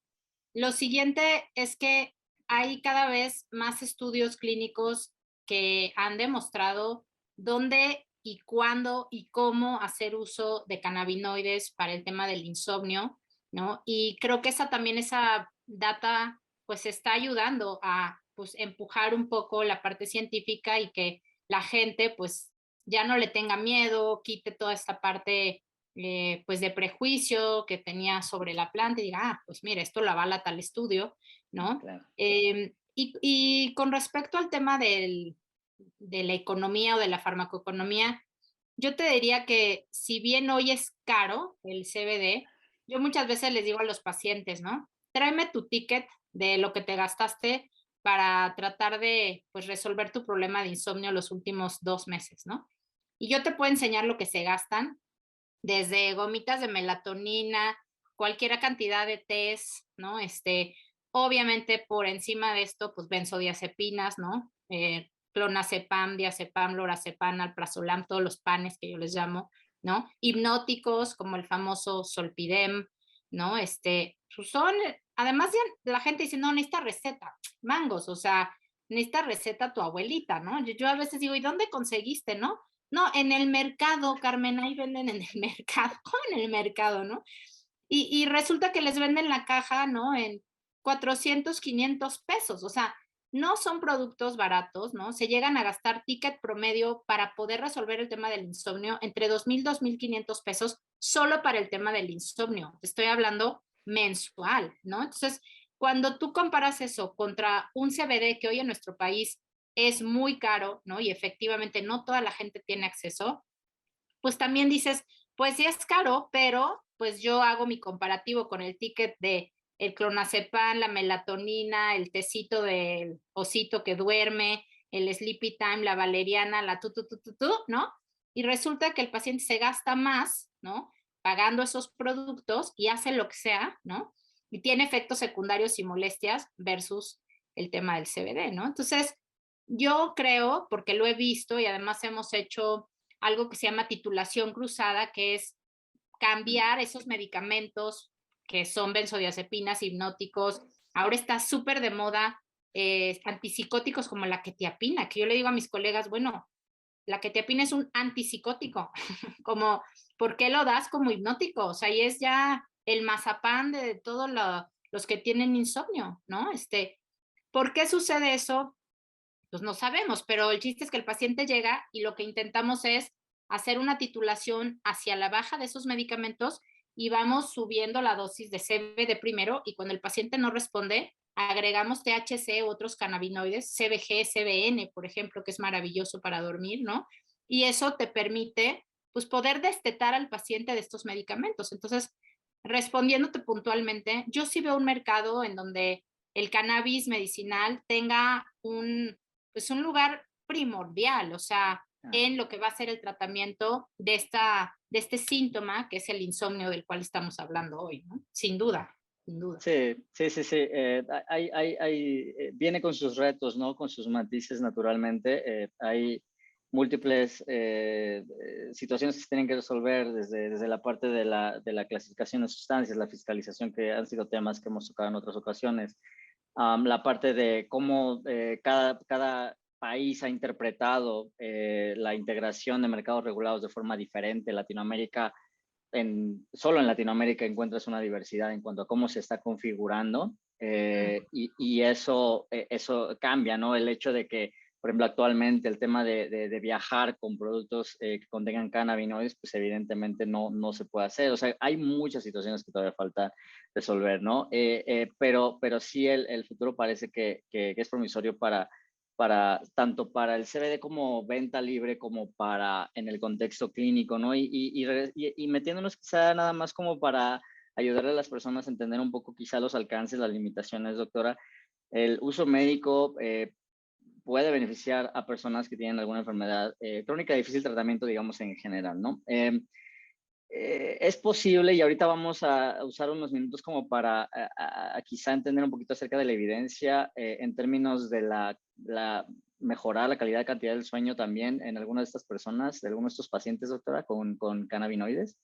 lo siguiente es que hay cada vez más estudios clínicos que han demostrado dónde y cuándo y cómo hacer uso de cannabinoides para el tema del insomnio, ¿no? Y creo que esa data pues está ayudando a pues empujar un poco la parte científica y que la gente pues ya no le tenga miedo, quite toda esta parte pues de prejuicio que tenía sobre la planta y diga, ah, pues mira, esto lo avala tal estudio, ¿no? claro. Y con respecto al tema de la economía o de la farmacoeconomía, yo te diría que si bien hoy es caro el CBD, yo muchas veces les digo a los pacientes, ¿no? Tráeme tu ticket de lo que te gastaste para tratar de, pues, resolver tu problema de insomnio los últimos 2 meses, ¿no? Y yo te puedo enseñar lo que se gastan, desde gomitas de melatonina, cualquier cantidad de test, ¿no? Obviamente por encima de esto, pues benzodiazepinas, ¿no? Clonazepam, diazepam, lorazepam, alprazolam, todos los panes que yo les llamo, ¿no? Hipnóticos como el famoso Solpidem, ¿no? Pues son, además ya la gente dice, no, necesita receta, mangos, o sea, necesita receta tu abuelita, ¿no? Yo a veces digo, ¿y dónde conseguiste, no? No, en el mercado, Carmen, ahí venden en el mercado, ¿cómo en el mercado, no? Y resulta que les venden la caja, ¿no? En 400, 500 pesos, o sea, no son productos baratos, ¿no? Se llegan a gastar ticket promedio para poder resolver el tema del insomnio entre 2,000, 2,500 pesos solo para el tema del insomnio. Te estoy hablando mensual, ¿no? Entonces, cuando tú comparas eso contra un CBD que hoy en nuestro país es muy caro, ¿no? Y efectivamente no toda la gente tiene acceso, pues también dices, pues sí es caro, pero pues yo hago mi comparativo con el ticket de el clonazepam, la melatonina, el tecito del osito que duerme, el sleepy time, la valeriana, la ¿no? Y resulta que el paciente se gasta más, ¿no? Pagando esos productos y hace lo que sea, ¿no? Y tiene efectos secundarios y molestias versus el tema del CBD, ¿no? Entonces, yo creo, porque lo he visto y además hemos hecho algo que se llama titulación cruzada, que es cambiar esos medicamentos que son benzodiazepinas, hipnóticos. Ahora está súper de moda antipsicóticos como la quetiapina, que yo le digo a mis colegas, bueno, la quetiapina es un antipsicótico, como, ¿por qué lo das como hipnótico? O sea, y es ya el mazapán de todos los que tienen insomnio, ¿no? ¿Por qué sucede eso? Pues no sabemos, pero el chiste es que el paciente llega y lo que intentamos es hacer una titulación hacia la baja de esos medicamentos y vamos subiendo la dosis de CBD primero y cuando el paciente no responde, agregamos THC u otros cannabinoides, CBG, CBN, por ejemplo, que es maravilloso para dormir, ¿no? Y eso te permite, pues, poder destetar al paciente de estos medicamentos. Entonces, respondiéndote puntualmente, yo sí veo un mercado en donde el cannabis medicinal tenga pues un lugar primordial, o sea, Ah, en lo que va a ser el tratamiento de este síntoma que es el insomnio del cual estamos hablando hoy, ¿no? Sin duda, sin duda. sí, sí, sí, sí. Viene con sus retos, ¿no? Con sus matices, naturalmente. Hay múltiples situaciones que se tienen que resolver desde la parte de la clasificación de sustancias, la fiscalización, que han sido temas que hemos tocado en otras ocasiones. La parte de cómo cada país ha interpretado la integración de mercados regulados de forma diferente. Latinoamérica, solo en Latinoamérica encuentras una diversidad en cuanto a cómo se está configurando y eso cambia, ¿no? El hecho de que, por ejemplo, actualmente el tema de viajar con productos que contengan cannabinoides, pues evidentemente no se puede hacer. O sea, hay muchas situaciones que todavía falta resolver, ¿no? Pero sí el futuro parece que es promisorio tanto para el CBD como venta libre, como para en el contexto clínico, ¿no? Y metiéndonos quizá nada más como para ayudarle a las personas a entender un poco quizá los alcances, las limitaciones, doctora. El uso médico puede beneficiar a personas que tienen alguna enfermedad crónica de difícil tratamiento, digamos, en general, ¿no? Es posible, y ahorita vamos a usar unos minutos como para quizá entender un poquito acerca de la evidencia en términos de mejorar la calidad y cantidad del sueño también en algunas de estas personas, de algunos de estos pacientes, doctora, con cannabinoides.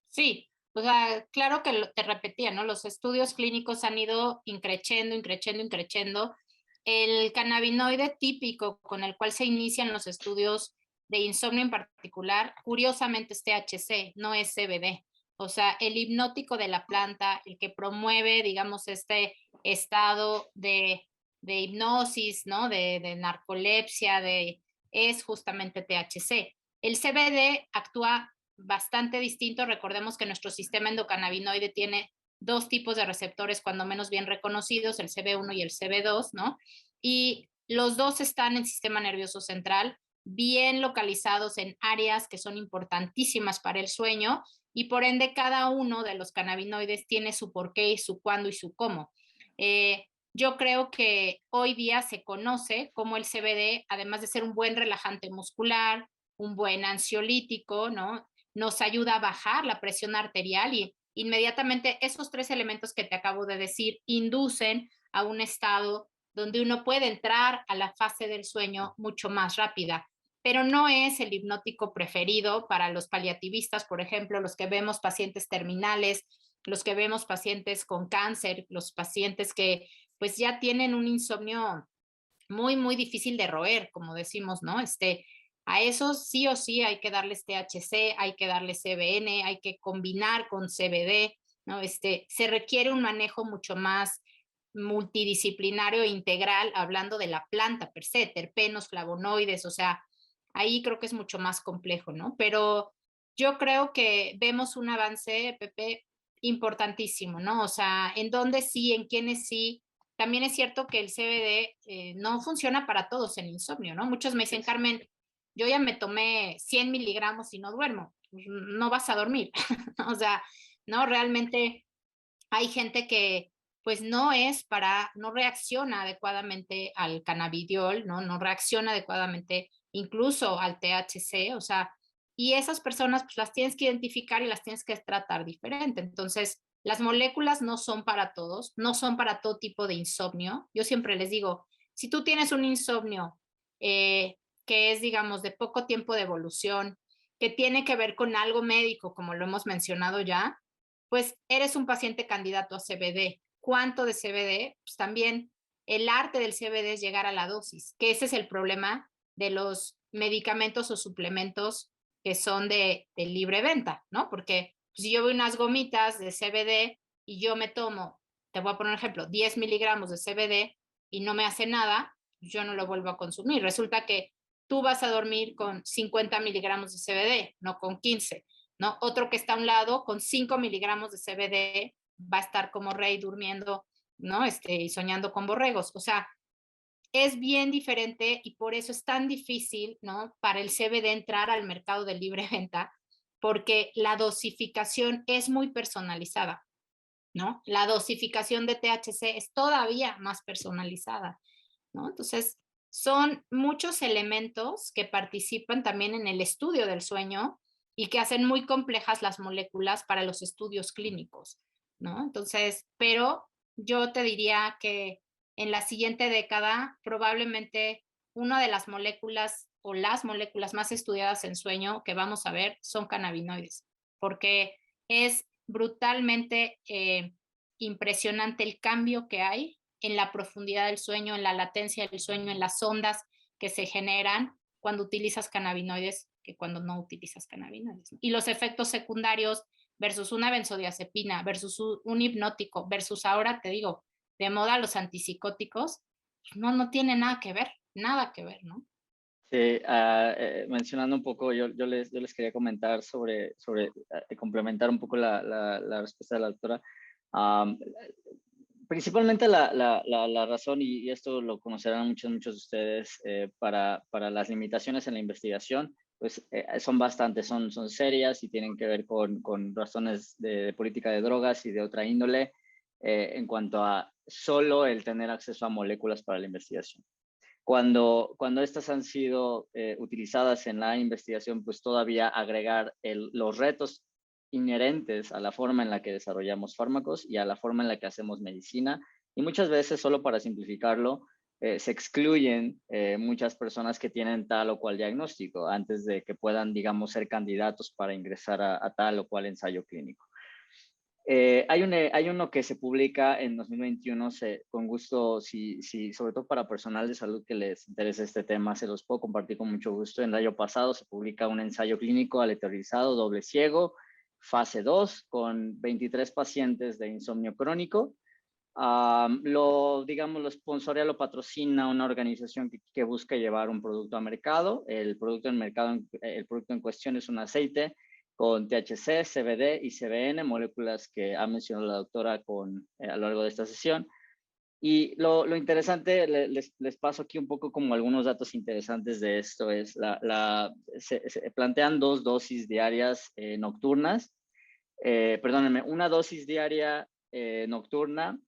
Sí, o sea, claro que te repetía, ¿no? Los estudios clínicos han ido increciendo, increciendo, increciendo. El cannabinoide típico con el cual se inician los estudios de insomnio en particular, curiosamente es THC, no es CBD. O sea, el hipnótico de la planta, el que promueve, digamos, este estado de hipnosis, ¿no? De narcolepsia, es justamente THC. El CBD actúa bastante distinto. Recordemos que nuestro sistema endocannabinoide tiene dos tipos de receptores cuando menos bien reconocidos, el CB1 y el CB2, ¿no? Y los dos están en el sistema nervioso central, bien localizados en áreas que son importantísimas para el sueño, y por ende cada uno de los cannabinoides tiene su porqué y su cuándo y su cómo. Yo creo que hoy día se conoce como el CBD, además de ser un buen relajante muscular, un buen ansiolítico, ¿no? Nos ayuda a bajar la presión arterial y inmediatamente esos tres elementos que te acabo de decir inducen a un estado donde uno puede entrar a la fase del sueño mucho más rápida, pero no es el hipnótico preferido para los paliativistas, por ejemplo, los que vemos pacientes terminales, los que vemos pacientes con cáncer, los pacientes que pues ya tienen un insomnio muy, muy difícil de roer, como decimos, ¿no? A esos sí o sí hay que darles THC, hay que darles CBN, hay que combinar con CBD, ¿no? Se requiere un manejo mucho más multidisciplinario e integral, hablando de la planta per se, terpenos, flavonoides, o sea, ahí creo que es mucho más complejo, ¿no? Pero yo creo que vemos un avance, Pepe, importantísimo, ¿no? O sea, en dónde sí, en quiénes sí. También es cierto que el CBD no funciona para todos en insomnio, ¿no? Muchos me dicen, Carmen, yo ya me tomé 100 miligramos y no duermo. Pues no vas a dormir. O sea, no, realmente hay gente que pues no es para, no reacciona adecuadamente al cannabidiol, ¿no? No reacciona adecuadamente incluso al THC, o sea, y esas personas pues las tienes que identificar y las tienes que tratar diferente. Entonces, las moléculas no son para todos, no son para todo tipo de insomnio. Yo siempre les digo, si tú tienes un insomnio que es, digamos, de poco tiempo de evolución, que tiene que ver con algo médico, como lo hemos mencionado ya, pues eres un paciente candidato a CBD. ¿Cuánto de CBD? Pues también el arte del CBD es llegar a la dosis, que ese es el problema de los medicamentos o suplementos que son de libre venta, ¿no? Porque pues, si yo veo unas gomitas de CBD y yo me tomo, te voy a poner un ejemplo, 10 miligramos de CBD y no me hace nada, yo no lo vuelvo a consumir. Resulta que tú vas a dormir con 50 miligramos de CBD, no con 15. ¿No? Otro que está a un lado con 5 miligramos de CBD va a estar como rey durmiendo, ¿no? Y soñando con borregos. O sea, es bien diferente y por eso es tan difícil, ¿no? Para el CBD entrar al mercado de libre venta, porque la dosificación es muy personalizada, ¿no? La dosificación de THC es todavía más personalizada, ¿no? Entonces, son muchos elementos que participan también en el estudio del sueño y que hacen muy complejas las moléculas para los estudios clínicos, ¿no? Entonces, pero yo te diría que en la siguiente década probablemente una de las moléculas o las moléculas más estudiadas en sueño que vamos a ver son cannabinoides, porque es brutalmente impresionante el cambio que hay en la profundidad del sueño, en la latencia del sueño, en las ondas que se generan cuando utilizas cannabinoides que cuando no utilizas cannabinoides. Y los efectos secundarios versus una benzodiazepina, versus un hipnótico, versus ahora te digo, de moda los antipsicóticos, no tiene nada que ver, ¿no? Sí, mencionando un poco, yo les quería comentar sobre complementar un poco la respuesta de la doctora. Um, Principalmente la razón, y esto lo conocerán muchos de ustedes, para las limitaciones en la investigación, pues son bastantes, son serias y tienen que ver con razones de política de drogas y de otra índole, en cuanto a solo el tener acceso a moléculas para la investigación. Cuando estas han sido utilizadas en la investigación, pues todavía agregar los retos inherentes a la forma en la que desarrollamos fármacos y a la forma en la que hacemos medicina. Y muchas veces, solo para simplificarlo, se excluyen muchas personas que tienen tal o cual diagnóstico antes de que puedan, digamos, ser candidatos para ingresar a tal o cual ensayo clínico. Hay uno que se publica en 2021, con gusto, sobre todo para personal de salud que les interese este tema, se los puedo compartir con mucho gusto. En el año pasado se publica un ensayo clínico aleatorizado, doble ciego, fase 2, con 23 pacientes de insomnio crónico. Digamos, lo sponsorea, lo patrocina una organización que busca llevar un producto a mercado. El producto en cuestión es un aceite con THC, CBD y CBN, moléculas que ha mencionado la doctora a lo largo de esta sesión. Y lo interesante, les paso aquí un poco como algunos datos interesantes de esto, es se plantean 2 dosis diarias nocturnas, perdónenme, una dosis diaria nocturna,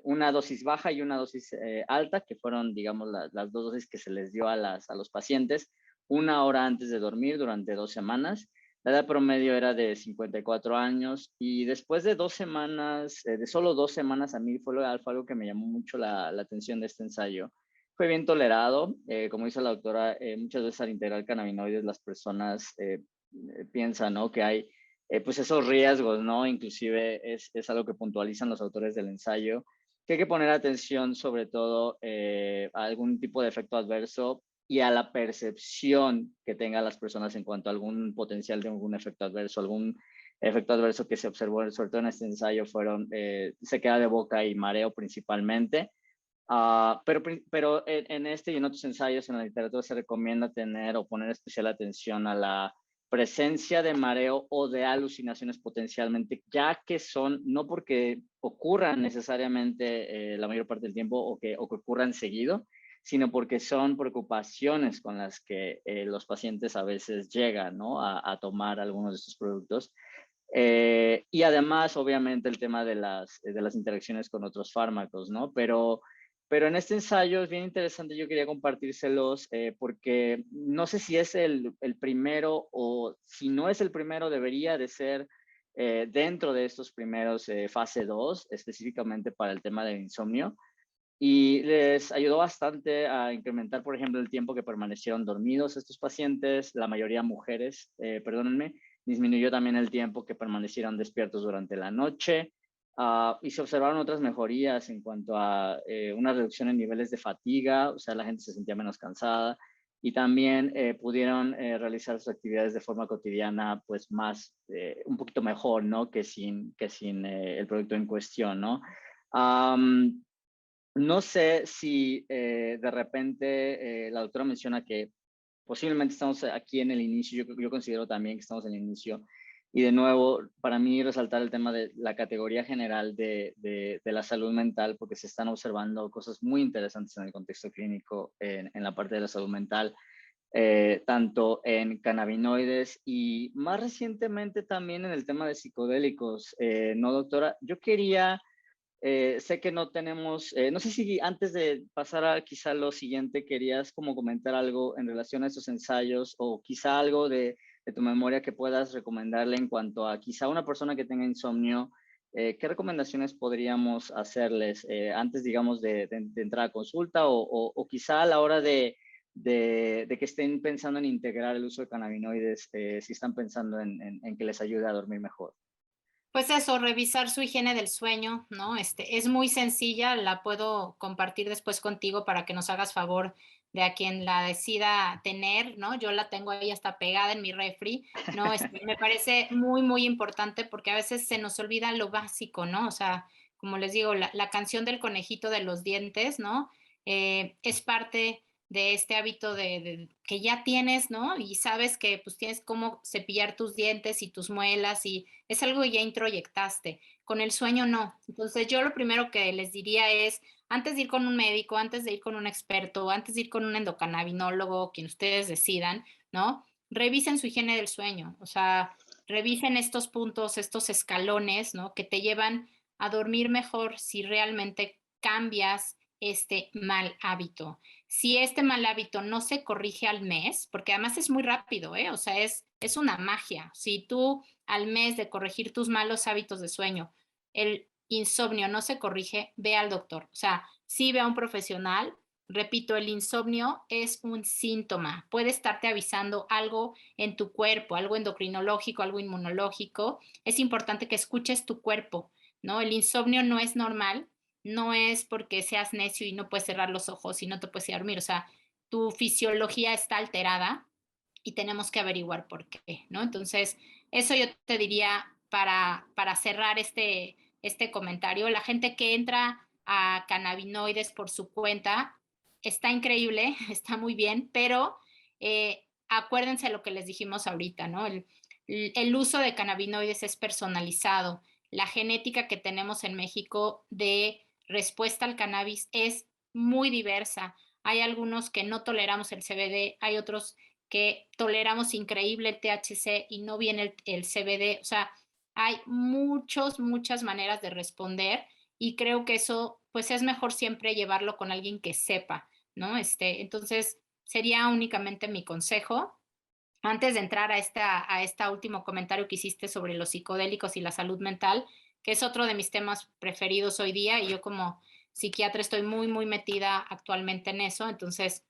una dosis baja y una dosis alta, que fueron, digamos, las 2 dosis que se les dio a los pacientes 1 hora antes de dormir durante 2 semanas. La edad promedio era de 54 años y después de 2 semanas, de solo 2 semanas, a mí fue algo que me llamó mucho la atención de este ensayo. Fue bien tolerado, como dice la doctora, muchas veces al integrar cannabinoides las personas piensan, ¿no?, que hay pues esos riesgos, ¿no? Inclusive es algo que puntualizan los autores del ensayo, que hay que poner atención sobre todo a algún tipo de efecto adverso y a la percepción que tengan las personas en cuanto a algún potencial de algún efecto adverso que se observó, sobre todo en este ensayo, fueron sequedad de boca y mareo principalmente. Pero en este y en otros ensayos en la literatura se recomienda tener o poner especial atención a la presencia de mareo o de alucinaciones potencialmente, ya que son, no porque ocurran necesariamente la mayor parte del tiempo o que ocurran seguido, sino porque son preocupaciones con las que los pacientes a veces llegan, ¿no?, a tomar algunos de estos productos. Y además, obviamente, el tema de las interacciones con otros fármacos, ¿no? Pero en este ensayo es bien interesante, yo quería compartírselos porque no sé si es el primero o si no es el primero, debería de ser dentro de estos primeros fase 2, específicamente para el tema del insomnio. Y les ayudó bastante a incrementar, por ejemplo, el tiempo que permanecieron dormidos estos pacientes, la mayoría mujeres, perdónenme, disminuyó también el tiempo que permanecieron despiertos durante la noche, y se observaron otras mejorías en cuanto a una reducción en niveles de fatiga, o sea, la gente se sentía menos cansada y también pudieron realizar sus actividades de forma cotidiana, pues más, un poquito mejor, ¿no? Que sin el producto en cuestión, ¿no? Um, no sé si de repente la doctora menciona que posiblemente estamos aquí en el inicio, yo considero también que estamos en el inicio, y de nuevo, para mí resaltar el tema de la categoría general de la salud mental, porque se están observando cosas muy interesantes en el contexto clínico, en la parte de la salud mental, tanto en cannabinoides y más recientemente también en el tema de psicodélicos. ¿No, doctora? Yo quería sé que no tenemos, no sé si antes de pasar a quizá lo siguiente, querías como comentar algo en relación a estos ensayos o quizá algo de tu memoria que puedas recomendarle en cuanto a quizá una persona que tenga insomnio, ¿qué recomendaciones podríamos hacerles antes, digamos, de entrar a consulta o quizá a la hora de que estén pensando en integrar el uso de cannabinoides, si están pensando en que les ayude a dormir mejor? Pues eso, revisar su higiene del sueño, ¿no? Es muy sencilla, la puedo compartir después contigo para que nos hagas favor de a quien la decida tener, ¿no? Yo la tengo ahí hasta pegada en mi refri, ¿no? Me parece muy, muy importante porque a veces se nos olvida lo básico, ¿no? O sea, como les digo, la canción del conejito de los dientes, ¿no? Es parte de este hábito que ya tienes, ¿no? Y sabes que pues tienes cómo cepillar tus dientes y tus muelas y es algo que ya introyectaste. Con el sueño no. Entonces yo lo primero que les diría es, antes de ir con un médico, antes de ir con un experto, antes de ir con un endocannabinólogo, quien ustedes decidan, ¿no? Revisen su higiene del sueño, o sea, revisen estos puntos, estos escalones, ¿no? Que te llevan a dormir mejor si realmente cambias este mal hábito. Si este mal hábito no se corrige al mes, porque además es muy rápido, ¿eh? O sea, es una magia. Si tú al mes de corregir tus malos hábitos de sueño, el insomnio no se corrige, ve al doctor. O sea, sí ve a un profesional. Repito, el insomnio es un síntoma. Puede estarte avisando algo en tu cuerpo, algo endocrinológico, algo inmunológico. Es importante que escuches tu cuerpo, ¿no? El insomnio no es normal, no es porque seas necio y no puedes cerrar los ojos y no te puedes ir a dormir. O sea, tu fisiología está alterada y tenemos que averiguar por qué, ¿no? Entonces, eso yo te diría para cerrar este comentario. La gente que entra a cannabinoides por su cuenta está increíble, está muy bien, pero acuérdense lo que les dijimos ahorita, ¿no? El uso de cannabinoides es personalizado. La genética que tenemos en México de respuesta al cannabis es muy diversa. Hay algunos que no toleramos el CBD, hay otros que toleramos increíble el THC y no viene el CBD. O sea, hay muchas maneras de responder y creo que eso, pues es mejor siempre llevarlo con alguien que sepa, ¿no? Entonces, sería únicamente mi consejo. Antes de entrar a esta último comentario que hiciste sobre los psicodélicos y la salud mental, que es otro de mis temas preferidos hoy día, y yo como psiquiatra estoy muy metida actualmente en eso, entonces,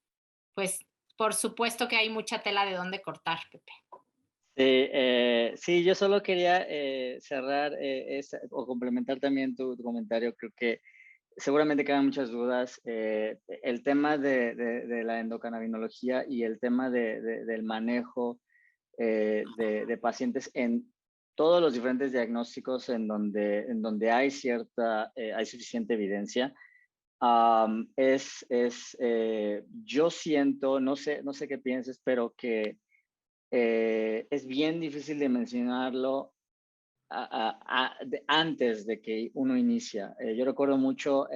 pues, por supuesto que hay mucha tela de dónde cortar, Pepe. Sí, sí, yo solo quería cerrar o complementar también tu comentario. Creo que seguramente quedan muchas dudas. El tema de la endocannabinología y el tema del manejo de pacientes en todos los diferentes diagnósticos en donde hay hay suficiente evidencia. Yo siento, no sé qué pienses, pero que es bien difícil de mencionarlo antes de que uno inicia. Yo recuerdo mucho,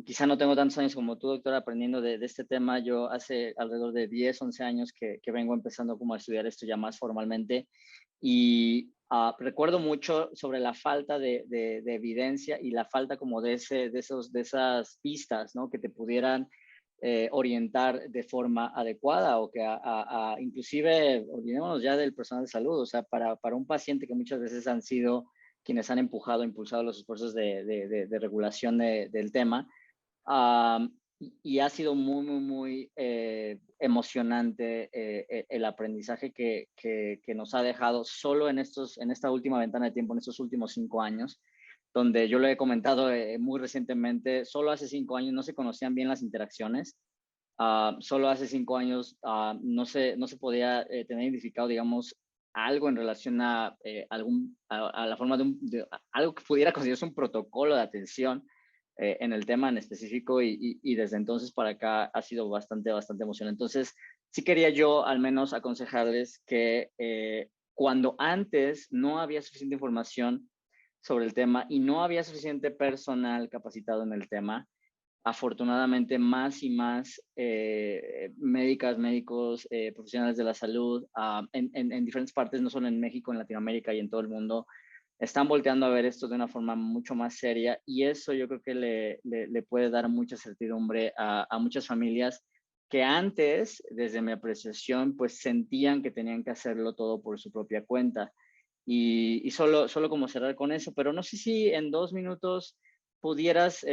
quizá no tengo tantos años como tú, doctora, aprendiendo de este tema. Yo hace alrededor de 10, 11 años que vengo empezando como a estudiar esto ya más formalmente y recuerdo mucho sobre la falta de evidencia y la falta como de esas pistas, ¿no? Que te pudieran orientar de forma adecuada o que inclusive, olvidémonos ya del personal de salud, o sea, para un paciente que muchas veces han sido quienes han impulsado los esfuerzos de regulación del tema. Y ha sido muy emocionante el aprendizaje que nos ha dejado solo en esta última ventana de tiempo, en estos últimos 5 años, donde yo lo he comentado muy recientemente. Solo hace 5 años no se conocían bien las interacciones. Solo hace 5 años no se podía tener identificado, digamos, algo en relación a la forma de algo que pudiera considerarse un protocolo de atención en el tema en específico, y desde entonces para acá ha sido bastante emocionante. Entonces, sí quería yo al menos aconsejarles que cuando antes no había suficiente información sobre el tema y no había suficiente personal capacitado en el tema, afortunadamente más y más médicos, profesionales de la salud en diferentes partes, no solo en México, en Latinoamérica y en todo el mundo, están volteando a ver esto de una forma mucho más seria, y eso yo creo que le puede dar mucha certidumbre a muchas familias que antes, desde mi apreciación, pues sentían que tenían que hacerlo todo por su propia cuenta. Y solo como cerrar con eso, pero no sé si en 2 minutos pudieras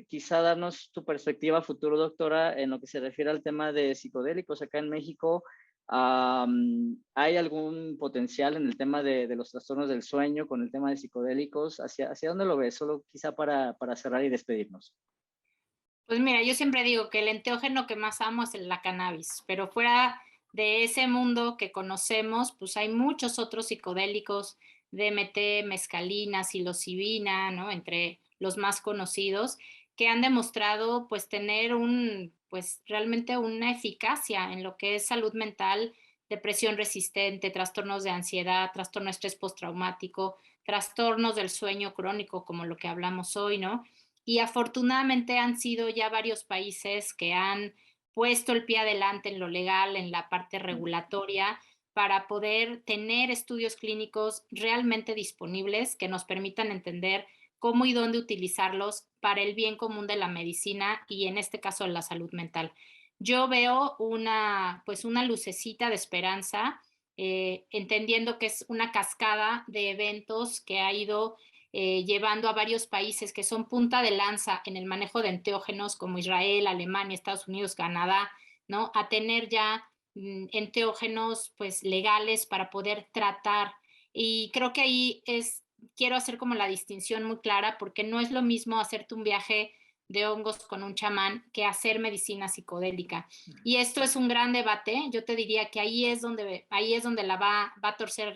quizá darnos tu perspectiva futuro, doctora, en lo que se refiere al tema de psicodélicos acá en México. ¿Hay algún potencial en el tema de los trastornos del sueño con el tema de psicodélicos? ¿Hacia dónde lo ves? Solo quizá para cerrar y despedirnos. Pues mira, yo siempre digo que el enteógeno que más amo es la cannabis, pero fuera de ese mundo que conocemos, pues hay muchos otros psicodélicos, DMT, mescalina, psilocibina, ¿no? Entre los más conocidos, que han demostrado pues tener pues realmente una eficacia en lo que es salud mental, depresión resistente, trastornos de ansiedad, trastorno de estrés postraumático, trastornos del sueño crónico, como lo que hablamos hoy, ¿no? Y afortunadamente han sido ya varios países que han puesto el pie adelante en lo legal, en la parte regulatoria, para poder tener estudios clínicos realmente disponibles que nos permitan entender cómo y dónde utilizarlos para el bien común de la medicina y en este caso la salud mental. Yo veo pues una lucecita de esperanza, entendiendo que es una cascada de eventos que ha ido llevando a varios países que son punta de lanza en el manejo de enteógenos, como Israel, Alemania, Estados Unidos, Canadá, ¿no? A tener ya enteógenos pues legales para poder tratar. Y creo que ahí quiero hacer como la distinción muy clara, porque no es lo mismo hacerte un viaje de hongos con un chamán que hacer medicina psicodélica. Y esto es un gran debate. Yo te diría que ahí es donde va a torcer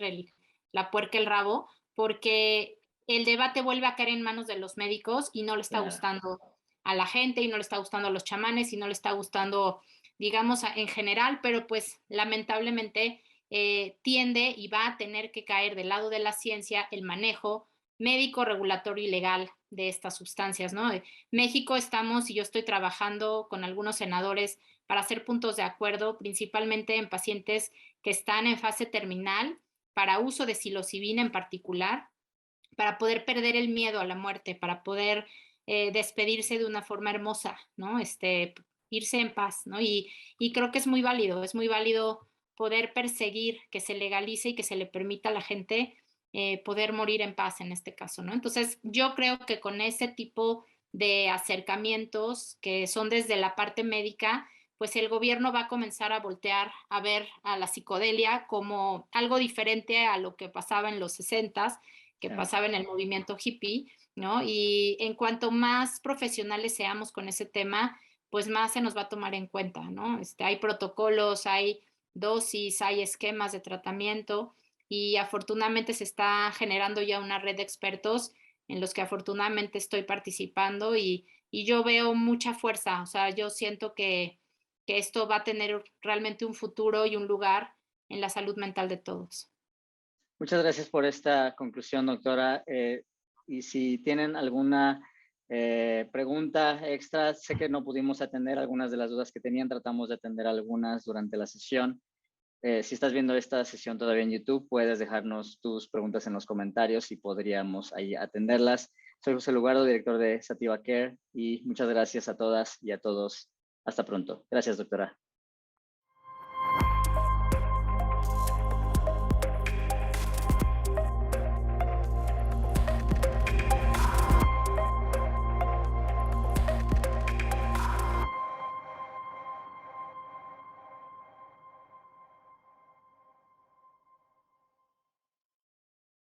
la puerca el rabo, porque el debate vuelve a caer en manos de los médicos y no le está Claro. gustando a la gente y no le está gustando a los chamanes y no le está gustando digamos, en general, pero pues lamentablemente tiende y va a tener que caer del lado de la ciencia el manejo médico, regulatorio y legal de estas sustancias, ¿no? México estamos, y yo estoy trabajando con algunos senadores para hacer puntos de acuerdo, principalmente en pacientes que están en fase terminal, para uso de psilocibina en particular, para poder perder el miedo a la muerte, para poder despedirse de una forma hermosa, ¿no? Irse en paz, ¿no? Y creo que es muy válido poder perseguir que se legalice y que se le permita a la gente poder morir en paz en este caso, ¿no? Entonces, yo creo que con ese tipo de acercamientos que son desde la parte médica, pues el gobierno va a comenzar a voltear a ver a la psicodelia como algo diferente a lo que pasaba en los 60s, que Claro. pasaba en el movimiento hippie, ¿no? Y en cuanto más profesionales seamos con ese tema, pues más se nos va a tomar en cuenta, ¿no? Hay protocolos, hay dosis, hay esquemas de tratamiento y afortunadamente se está generando ya una red de expertos en los que afortunadamente estoy participando y yo veo mucha fuerza, o sea, yo siento que esto va a tener realmente un futuro y un lugar en la salud mental de todos. Muchas gracias por esta conclusión, doctora. Y si tienen alguna pregunta extra, sé que no pudimos atender algunas de las dudas que tenían, tratamos de atender algunas durante la sesión. Si estás viendo esta sesión todavía en YouTube, puedes dejarnos tus preguntas en los comentarios y podríamos ahí atenderlas. Soy José Lugardo, director de Sativa Care, y muchas gracias a todas y a todos. Hasta pronto. Gracias, doctora.